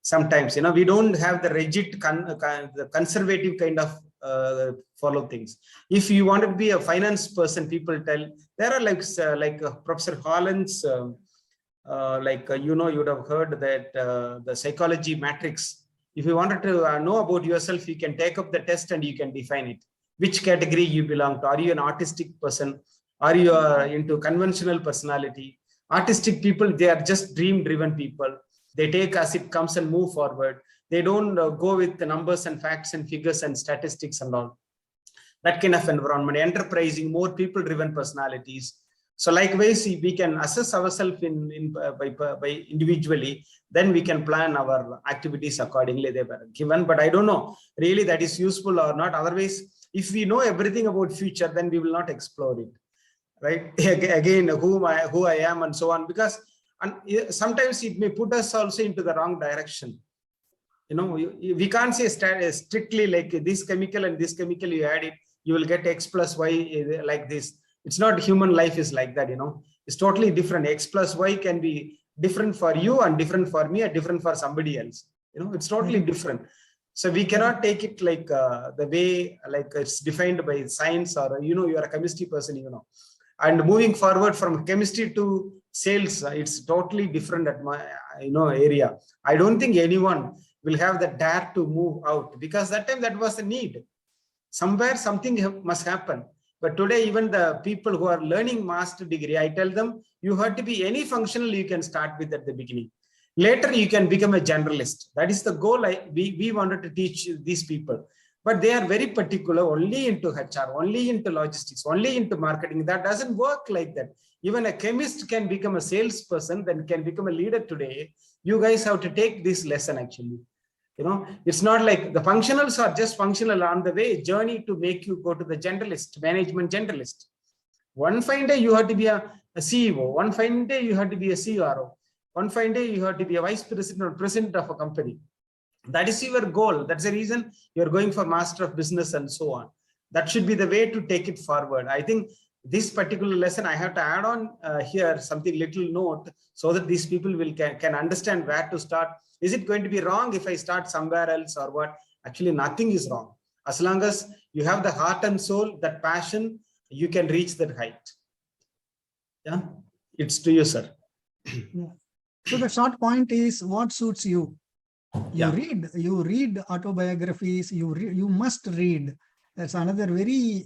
Sometimes, we don't have the rigid, the conservative kind of follow things. If you want to be a finance person, people tell, there are like Professor Holland's, you would have heard that the psychology matrix. If you wanted to know about yourself, you can take up the test and you can define it. Which category you belong to? Are you an artistic person? Are you into conventional personality? Artistic people, they are just dream-driven people. They take as it comes and move forward. They don't go with the numbers and facts and figures and statistics and all. That kind of environment, enterprising, more people-driven personalities. So likewise, we can assess ourselves by individually, then we can plan our activities accordingly. They were given, but I don't know really that is useful or not. Otherwise, if we know everything about future, then we will not explore it, right? Again, who I am and so on, because sometimes it may put us also into the wrong direction. We can't say strictly like this chemical and this chemical, you add it, you will get X plus Y like this. It's not human life is like that, it's totally different. X plus Y can be different for you and different for me and different for somebody else. It's totally different. So we cannot take it like the way like it's defined by science or, you are a chemistry person, and moving forward from chemistry to sales, it's totally different at my, area. I don't think anyone will have the dare to move out because that time that was a need. Somewhere something must happen. But today, even the people who are learning master degree, I tell them, you have to be any functional you can start with at the beginning. Later, you can become a generalist. That is the goal we wanted to teach these people. But they are very particular, only into HR, only into logistics, only into marketing. That doesn't work like that. Even a chemist can become a salesperson, then can become a leader today. You guys have to take this lesson actually. It's not like the functionals are just functional on the way journey to make you go to the generalist, management generalist. One fine day you have to be a CEO. One fine day you have to be a CRO. One fine day you have to be a vice president or president of a company. That is your goal. That's the reason you're going for master of business and so on. That should be the way to take it forward. I think this particular lesson I have to add on here something little note so that these people can understand where to start. Is it going to be wrong if I start somewhere else or what? Actually, nothing is wrong. As long as you have the heart and soul, that passion, you can reach that height. Yeah, it's to you, sir. Yeah. So the short point is what suits you. You read autobiographies. You must read. That's another very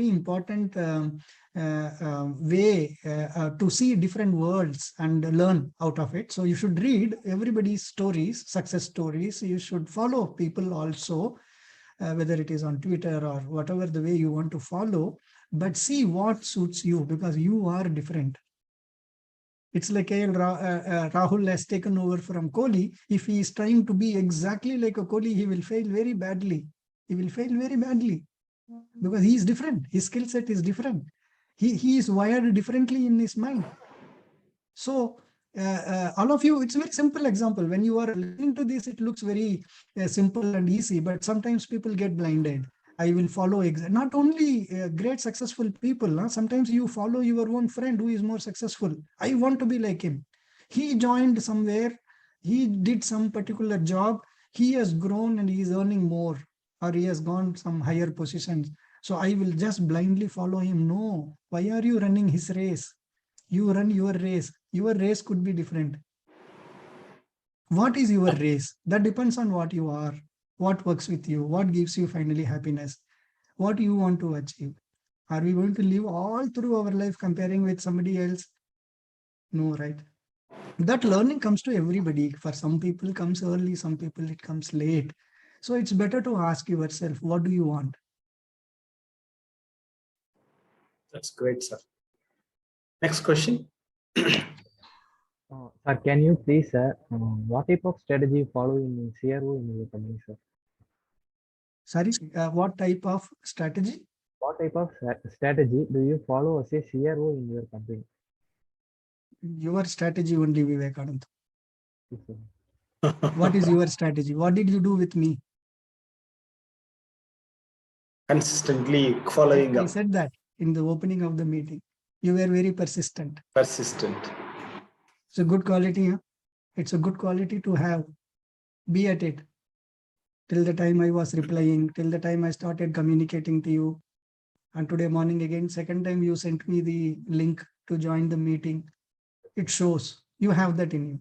important way to see different worlds and learn out of it. So you should read everybody's stories, success stories. You should follow people also. whether it is on Twitter or whatever the way you want to follow, but see what suits you, because you are different. It's like Rahul has taken over from Kohli. If he is trying to be exactly like a Kohli, he will fail very badly. He will fail very badly because he is different. His skill set is different. He is wired differently in his mind. So all of you, it's a very simple example. When you are listening to this, it looks very simple and easy, but sometimes people get blinded. I will follow not only great successful people. Sometimes you follow your own friend who is more successful. I want to be like him. He joined somewhere. He did some particular job. He has grown and he is earning more, or he has gone some higher positions. So I will just blindly follow him. No. Why are you running his race? You run your race. Your race could be different. What is your race? That depends on what you are, what works with you, what gives you finally happiness, what you want to achieve. Are we going to live all through our life comparing with somebody else? No, right? That learning comes to everybody. For some people it comes early, some people it comes late. So it's better to ask yourself, what do you want? That's great, sir. Next question. Sir, can you please, sir, what type of strategy you follow in CRO in your company, sir? Sorry, what type of strategy? What type of strategy do you follow as a CRO in your company? Your strategy only, Vivekanand. Yes, sir. What is your strategy? What did you do with me? Consistently following I up. said that in the opening of the meeting. You were very persistent. Persistent. It's a good quality. Huh? It's a good quality to have. Be at it. Till the time I was replying, till the time I started communicating to you. And today morning again, second time you sent me the link to join the meeting. It shows you have that in you.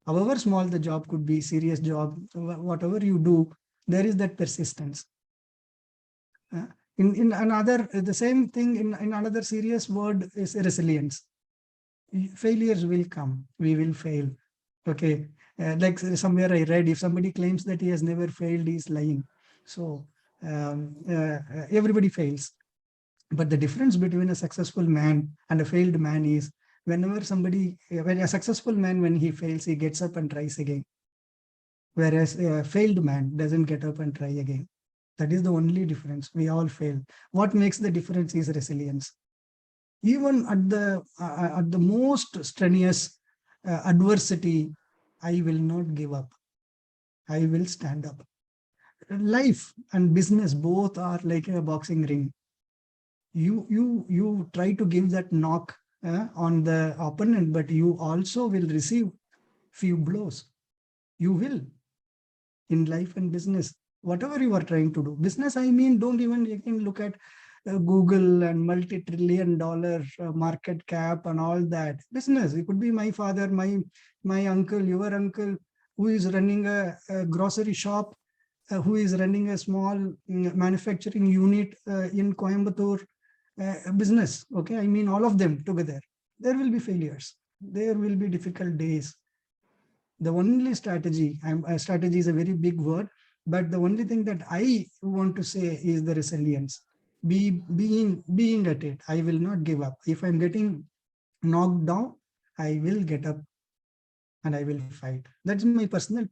However small the job could be, serious job, whatever you do, there is that persistence. In another, the same thing in another serious word is resilience. Failures will come. We will fail. Okay. Like somewhere I read, if somebody claims that he has never failed, he is lying. So everybody fails. But the difference between a successful man and a failed man is when a successful man, when he fails, he gets up and tries again. Whereas a failed man doesn't get up and try again. That is the only difference. We all fail. What makes the difference is resilience. Even at the most strenuous adversity, I will not give up. I will stand up. Life and business both are like a boxing ring. You try to give that knock on the opponent, but you also will receive few blows. You will in life and business. Whatever you are trying to do. Business, I mean, don't even look at Google and multi-trillion-dollar market cap and all that. Business, it could be my father, my uncle, your uncle, who is running a grocery shop, who is running a small manufacturing unit in Coimbatore business. Okay, I mean all of them together. There will be failures. There will be difficult days. The only strategy, strategy is a very big word, but the only thing that I want to say is the resilience. Being at it. I will not give up. If I'm getting knocked down, I will get up and I will fight. That's my personal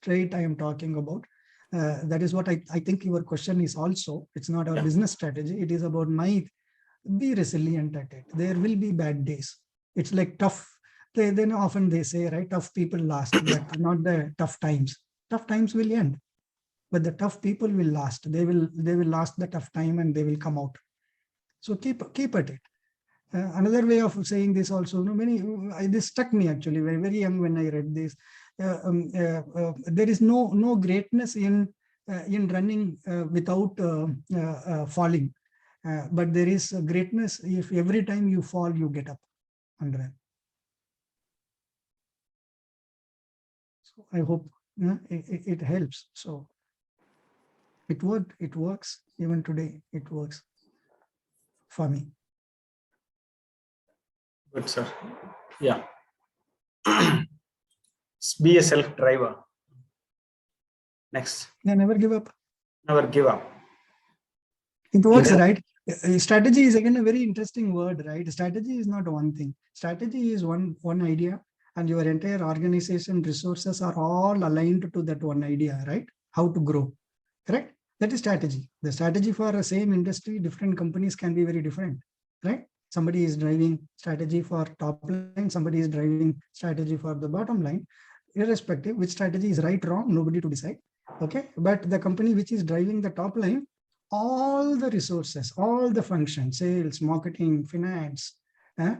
trait I am talking about. That is what I think your question is also. It's not our business strategy. It is about be resilient at it. There will be bad days. It's like tough. Then often they say, right, tough people last, but not the tough times. Tough times will end, but the tough people will last. They will last the tough time and they will come out. So keep at it. Another way of saying this also, this struck me actually very, very young when I read this. There is no greatness in running without falling, but there is greatness if every time you fall you get up and run. So I hope it helps. So it worked. It works even today. It works for me. Good, sir. Yeah. Be a self-driver. Next. Yeah, never give up. Never give up. It works, Yeah. right? Strategy is again a very interesting word, right? Strategy is not one thing. Strategy is one idea, and your entire organization resources are all aligned to that one idea, right? How to grow, correct? That is strategy. The strategy for the same industry, different companies can be very different, right? Somebody is driving strategy for top line, somebody is driving strategy for the bottom line. Irrespective which strategy is right, wrong, nobody to decide. Okay, but the company which is driving the top line, all the resources, all the functions, sales, marketing, finance,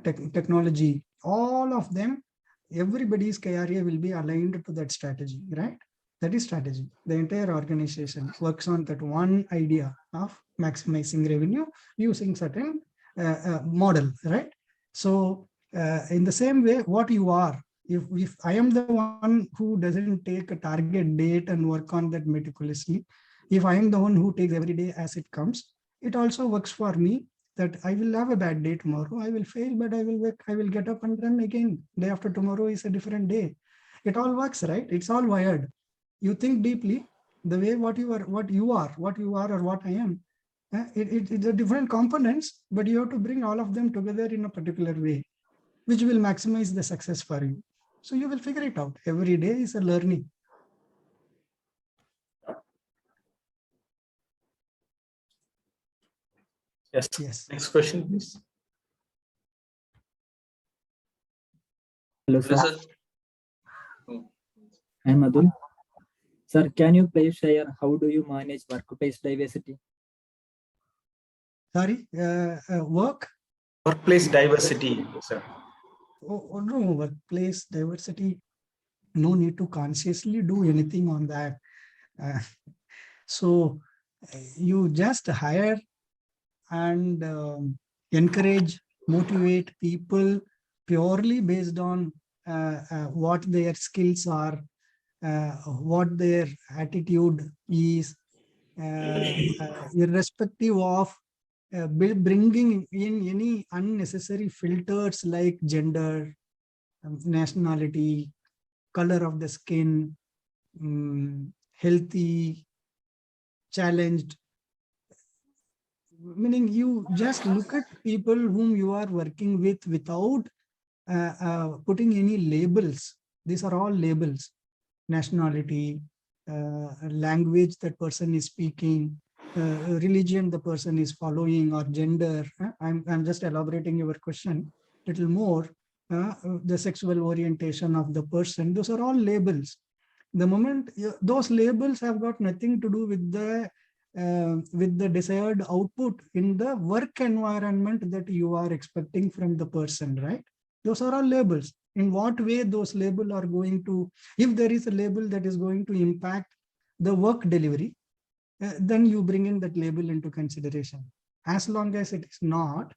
technology, all of them, everybody's area will be aligned to that strategy, right? That is strategy. The entire organization works on that one idea of maximizing revenue using certain model, right? So in the same way, what you are, if I am the one who doesn't take a target date and work on that meticulously, if I am the one who takes every day as it comes, it also works for me that I will have a bad day tomorrow. I will fail, but I will work, I will get up and run again. Day after tomorrow is a different day. It all works, right? It's all wired. You think deeply, the way what you are or what I am. It's a different components, but you have to bring all of them together in a particular way, which will maximize the success for you. So you will figure it out. Every day is a learning. Yes. Yes. Next question, please. Hello, Hello, sir. sir. I am Adul. Sir, can you please share how do you manage workplace diversity? Sorry, work? Workplace diversity, sir. Oh, no, workplace diversity. No need to consciously do anything on that. So you just hire and encourage, motivate people purely based on what their skills are, what their attitude is, irrespective of bringing in any unnecessary filters like gender, nationality, color of the skin, healthy, challenged. Meaning you just look at people whom you are working with without putting any labels. These are all labels. Nationality, language that person is speaking, religion the person is following, or gender. I'm just elaborating your question a little more. The sexual orientation of the person. Those are all labels. The moment those labels have got nothing to do with the desired output in the work environment that you are expecting from the person, right? Those are all labels. In what way those labels are going to, if there is a label that is going to impact the work delivery, then you bring in that label into consideration. As long as it is not,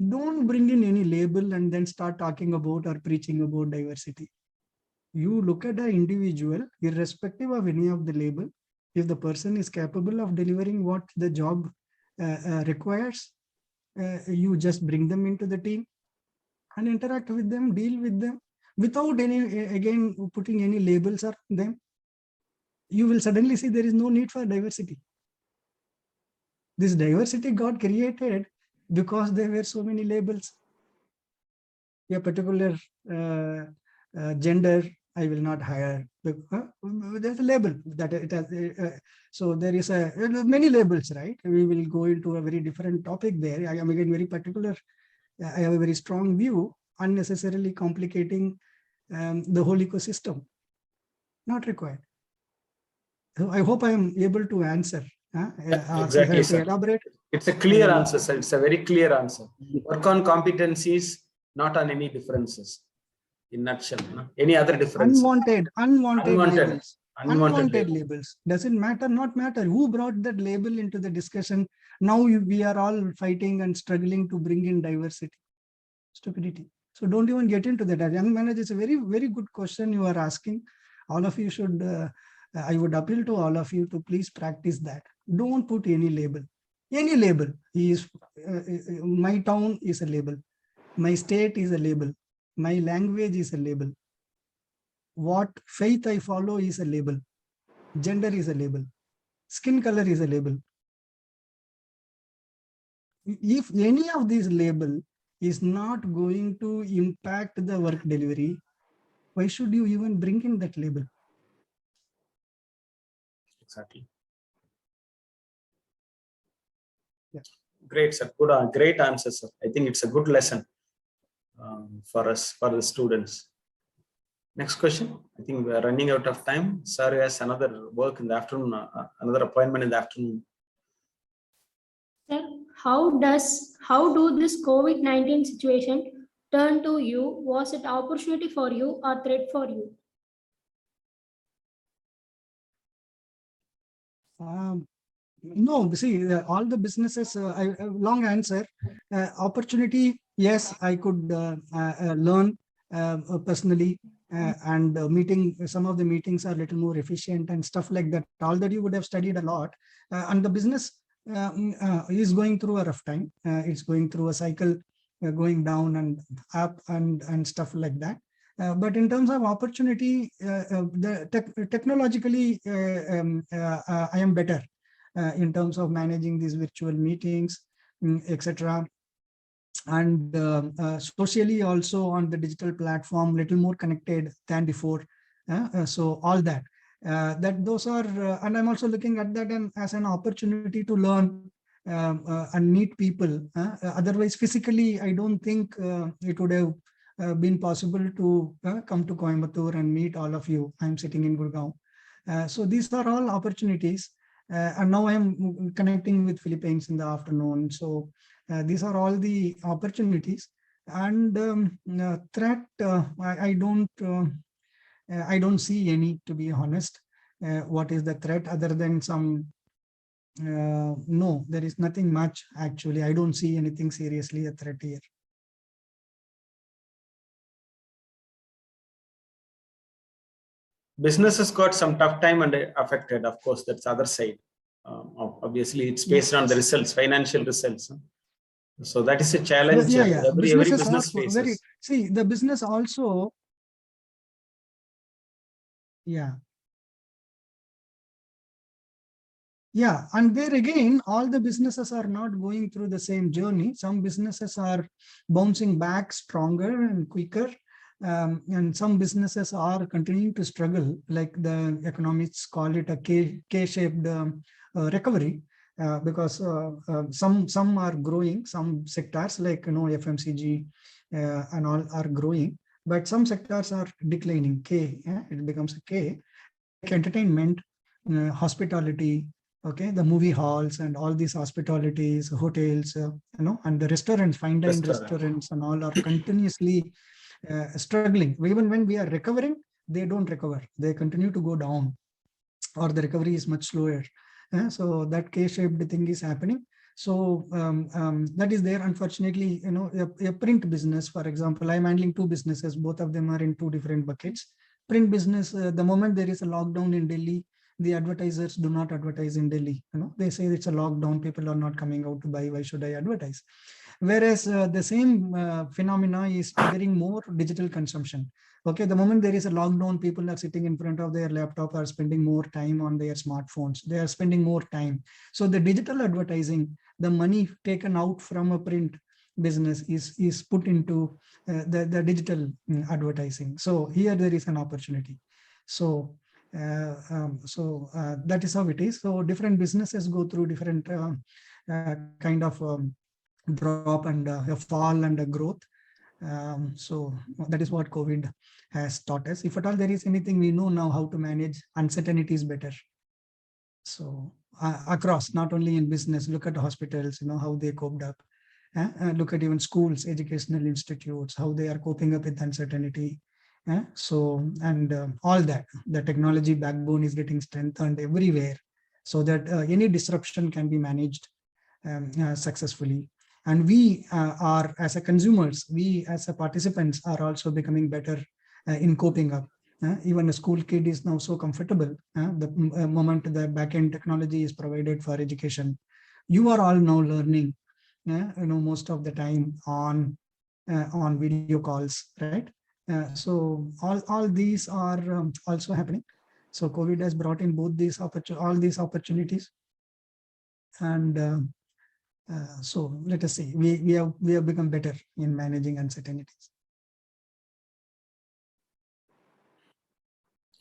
don't bring in any label and then start talking about or preaching about diversity. You look at an individual, irrespective of any of the label. If the person is capable of delivering what the job requires, you just bring them into the team and interact with them, deal with them without any, again, putting any labels on them. You will suddenly see there is no need for diversity. This diversity got created because there were so many labels. A particular gender, I will not hire. There's a label that it has. So there is many labels, right? We will go into a very different topic there. I am again very particular. I have a very strong view, unnecessarily complicating the whole ecosystem. Not required. So I hope I am able to answer. Exactly, to elaborate. It's a clear answer, sir. It's a very clear answer. Work on competencies, not on any differences. In nutshell, no? Any other difference? Unwanted labels. Unwanted labels. Does it matter? Not matter. Who brought that label into the discussion? Now we are all fighting and struggling to bring in diversity. Stupidity. So don't even get into that. As young manager, it's a very, very good question you are asking. All of you should, I would appeal to all of you to please practice that. Don't put any label. Any label. My town is a label. My state is a label. My language is a label. What faith I follow is a label. Gender is a label. skin color is a label. If any of these label is not going to impact the work delivery, why should you even bring in that label? Exactly. Yeah. Great, sir. Good, great answer, sir. I think it's a good lesson for us, for the students. Next question. I think we are running out of time. Sir has another work in the afternoon, another appointment in the afternoon. Sir, how do this COVID-19 situation turn to you? Was it opportunity for you or threat for you? No, see, all the businesses, long answer, opportunity, yes, I could learn personally, and meeting, some of the meetings are a little more efficient and stuff like that. All that you would have studied a lot, and the business is going through a rough time. It's going through a cycle, going down and up and stuff like that. But in terms of opportunity, technologically, I am better in terms of managing these virtual meetings, etc. And socially also on the digital platform, little more connected than before. So all that, those are, and I'm also looking at that and as an opportunity to learn and meet people. Otherwise, physically, I don't think it would have been possible to come to Coimbatore and meet all of you. I'm sitting in Gurgaon. So these are all opportunities. And now I'm connecting with Philippines in the afternoon. So these are all the opportunities. And threat, I don't see any, to be honest. What is the threat other than some? No, there is nothing much actually. I don't see anything seriously a threat here. Businesses got some tough time and affected. Of course, that's the other side. Obviously, it's based on the results, financial results. So that is a challenge. Yeah. Every business faces. See, the business also. Yeah. Yeah, and there again, all the businesses are not going through the same journey. Some businesses are bouncing back stronger and quicker. And some businesses are continuing to struggle, like the economists call it a K-shaped recovery, because some are growing, some sectors like FMCG and all are growing, but some sectors are declining. It becomes a K, like entertainment, hospitality. Okay, the movie halls and all these hospitalities, hotels, and the restaurants, fine dine restaurants and all are continuously struggling. Even when we are recovering, they don't recover. They continue to go down, or the recovery is much slower. So that K-shaped thing is happening. So that is there. Unfortunately, a print business, for example, I'm handling two businesses. Both of them are in two different buckets. Print business, the moment there is a lockdown in Delhi, the advertisers do not advertise in Delhi. They say it's a lockdown, people are not coming out to buy, why should I advertise? Whereas the same phenomena is triggering more digital consumption. Okay, the moment there is a lockdown, people are sitting in front of their laptop, are spending more time on their smartphones. They are spending more time. So the digital advertising, the money taken out from a print business is put into the digital advertising. So here there is an opportunity. So that is how it is. So different businesses go through different kind of drop and a fall and a growth. So that is what COVID has taught us. If at all there is anything, we know now how to manage uncertainties better. So across, not only in business, look at hospitals, how they coped up. Look at even schools, educational institutes, how they are coping up with uncertainty. So, and all that, the technology backbone is getting strengthened everywhere so that any disruption can be managed successfully. And we are, as a consumers, we as a participants are also becoming better in coping up. Even a school kid is now so comfortable. The moment the backend technology is provided for education, you are all now learning, most of the time on video calls, right? So all these are also happening. So COVID has brought in both these all these opportunities. And so let us see, we have become better in managing uncertainties.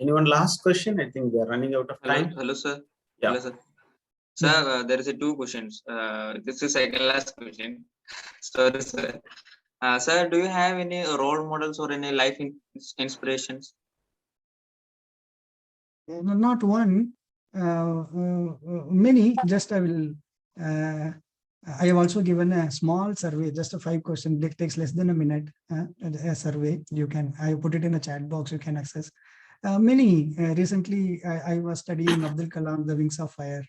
Anyone last question? I think we are running out of time. Hello, sir. Yeah. Hello, sir. Sir, there is two questions. This is second last question. Sorry, sir. Sir, do you have any role models or any life inspirations? Not one, many. Just I will. I have also given a small survey, just a 5 question. It takes less than a minute. A survey. You can. I put it in a chat box. You can access. Many. Recently, I was studying Abdul Kalam, The Wings of Fire.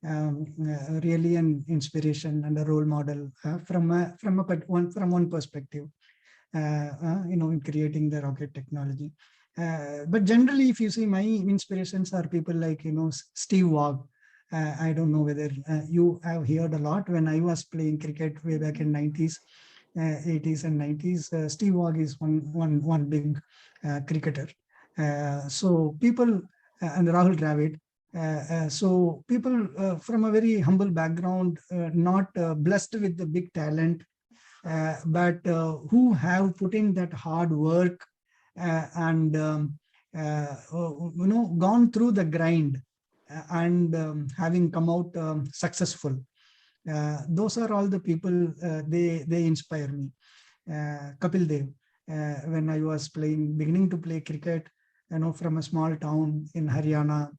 Really an inspiration and a role model from one perspective. In creating the rocket technology. But generally, if you see, my inspirations are people like, Steve Waugh. I don't know whether you have heard a lot. When I was playing cricket way back in 90s, 80s and 90s, Steve Waugh is one big cricketer. So people, and Rahul Dravid. So people from a very humble background, not blessed with the big talent, but who have put in that hard work and gone through the grind and having come out successful. Those are all the people, they inspire me. Kapil Dev, when I was beginning to play cricket, from a small town in Haryana,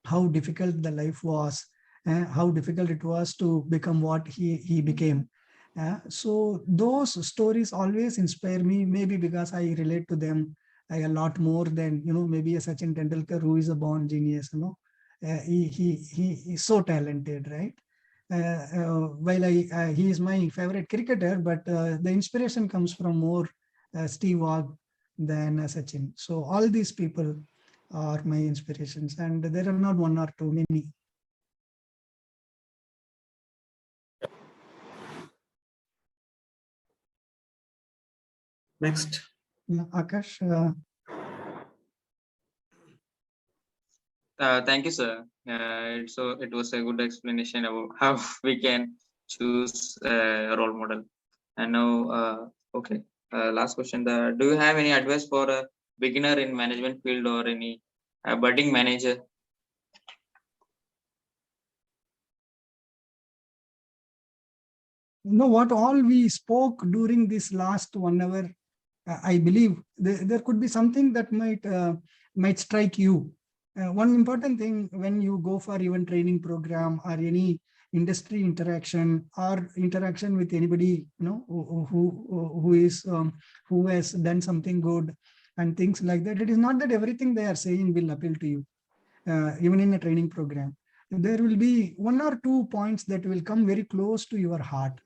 how difficult the life was, how difficult it was to become what he became. So those stories always inspire me, maybe because I relate to them a lot more than, maybe a Sachin Tendulkar, who is a born genius. He is so talented, right? While he is my favorite cricketer, but the inspiration comes from more Steve Waugh than Sachin. So all these people are my inspirations, and there are not one or two, many. Next. Yeah, Akash. Thank you, sir. It was a good explanation about how we can choose a role model. And now, okay. Last question. Do you have any advice for a beginner in management field or any budding manager? What all we spoke during this last 1 hour, I believe there could be something that might strike you. One important thing when you go for even training program or any industry interaction or interaction with anybody, who has done something good and things like that, it is not that everything they are saying will appeal to you. Even in a training program, there will be 1 or 2 points that will come very close to your heart.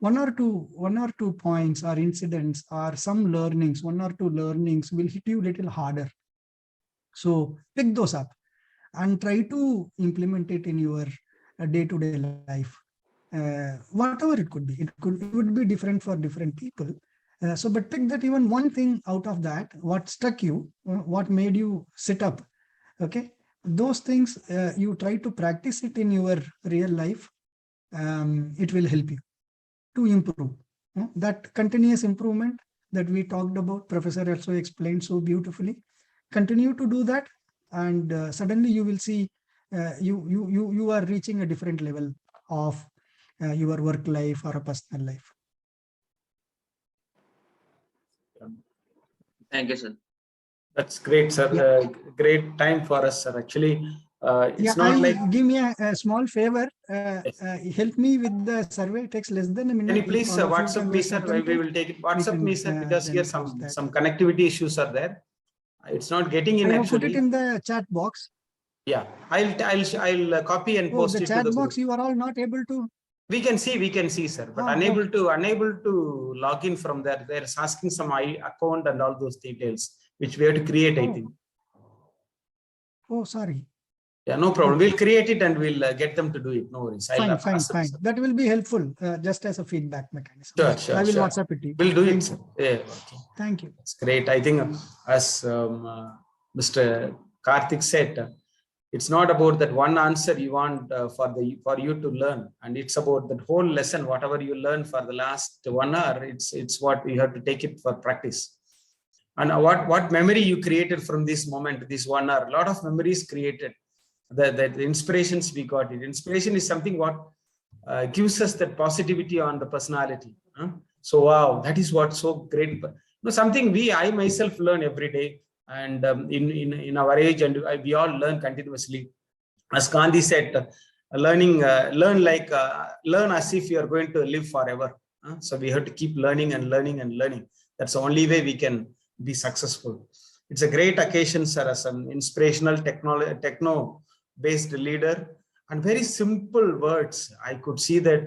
One or two points or incidents or some learnings, 1 or 2 learnings will hit you a little harder. So pick those up and try to implement it in your day-to-day life. Whatever it could be, it would be different for different people. But pick that even one thing out of that, what struck you, what made you sit up. Okay, those things you try to practice it in your real life. It will help you to improve. That continuous improvement that we talked about, Professor also explained so beautifully. Continue to do that, and suddenly you will see you are reaching a different level of your work life or a personal life. Thank you, sir. That's great, sir. Yeah. Great time for us, sir. Actually, it's yeah, not like. Give me a small favor. Help me with the survey. It takes less than a minute. Can you please WhatsApp me, sir? We will take it. WhatsApp me, sir, because here some connectivity issues are there. It's not getting in. I have actually. put it in the chat box. Yeah, I'll copy and post the it chat to the box. group. You are all not able to. We can see, sir, but unable to log in from there. They're asking some account and all those details, which we have to create, I think. Oh, sorry. Yeah, no problem. We'll create it and we'll get them to do it. No worries. Fine. That will be helpful, just as a feedback mechanism. Sure. I will WhatsApp it to you. We'll do it. Yeah, okay. Thank you. It's great. I think as Mr. Karthik said, it's not about that one answer you want for you to learn, and it's about that whole lesson, whatever you learn for the last 1 hour. It's what you have to take it for practice. And what memory you created from this moment, this 1 hour, a lot of memories created. The inspirations we got. Inspiration is something what gives us that positivity on the personality. So wow, that is what's so great. Something I myself learn every day, and in our age, and we all learn continuously. As Gandhi said, learn as if you are going to live forever. So we have to keep learning and learning and learning. That's the only way we can be successful. It's a great occasion, sir, as an inspirational techno-based leader, and very simple words. I could see that,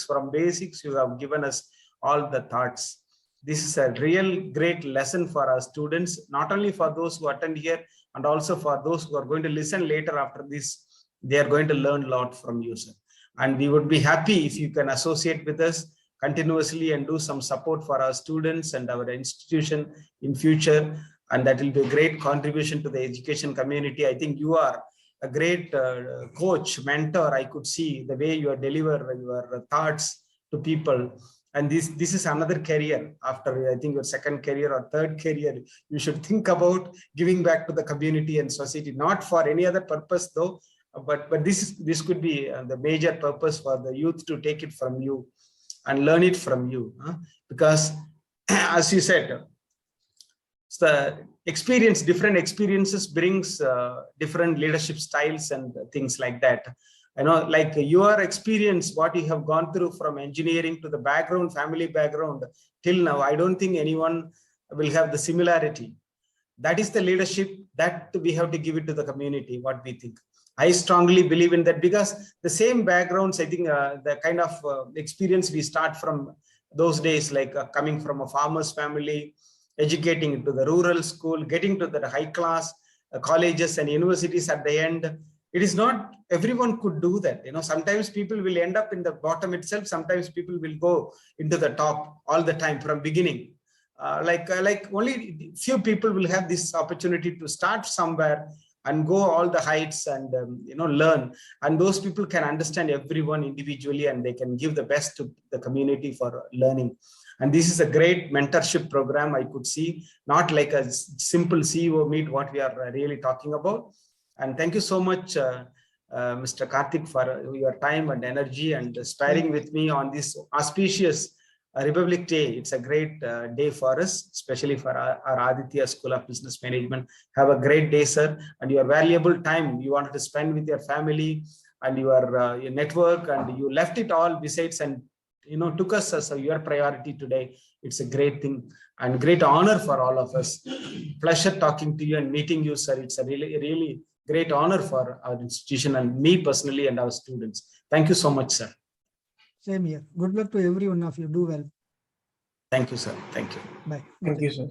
from basics, you have given us all the thoughts. This is a real great lesson for our students, not only for those who attend here, and also for those who are going to listen later after this. They are going to learn a lot from you, sir. And we would be happy if you can associate with us continuously and do some support for our students and our institution in future. And that will be a great contribution to the education community. I think you are a great coach, mentor. I could see the way you deliver your thoughts to people. And this is another career. After, I think, your second career or third career, you should think about giving back to the community and society, not for any other purpose though, but this could be the major purpose for the youth to take it from you and learn it from you. Because as you said, the experience, different experiences brings different leadership styles and things like that. Like your experience, what you have gone through from engineering to the background, family background till now, I don't think anyone will have the similarity. That is the leadership that we have to give it to the community, what we think. I strongly believe in that, because the same backgrounds, I think the kind of experience we start from those days, like coming from a farmer's family, educating into the rural school, getting to the high class colleges and universities at the end. It is not everyone could do that. Sometimes people will end up in the bottom itself. Sometimes people will go into the top all the time from beginning. Like only few people will have this opportunity to start somewhere and go all the heights and learn. And those people can understand everyone individually, and they can give the best to the community for learning. And this is a great mentorship program. I could see, not like a simple CEO meet, what we are really talking about. And thank you so much, Mr. Karthik, for your time and energy and sparing with me on this auspicious Republic Day. It's a great day for us, especially for our Adithya School of Business Management. Have a great day, sir. And your valuable time you wanted to spend with your family and your network, and you left it all besides and took us as your priority today. It's a great thing and great honor for all of us. Pleasure talking to you and meeting you, sir. It's a really great honor for our institution and me personally and our students. Thank you so much, sir. Same here. Good luck to every one of you. Do well. Thank you, sir. Thank you. Bye. Thank you, sir.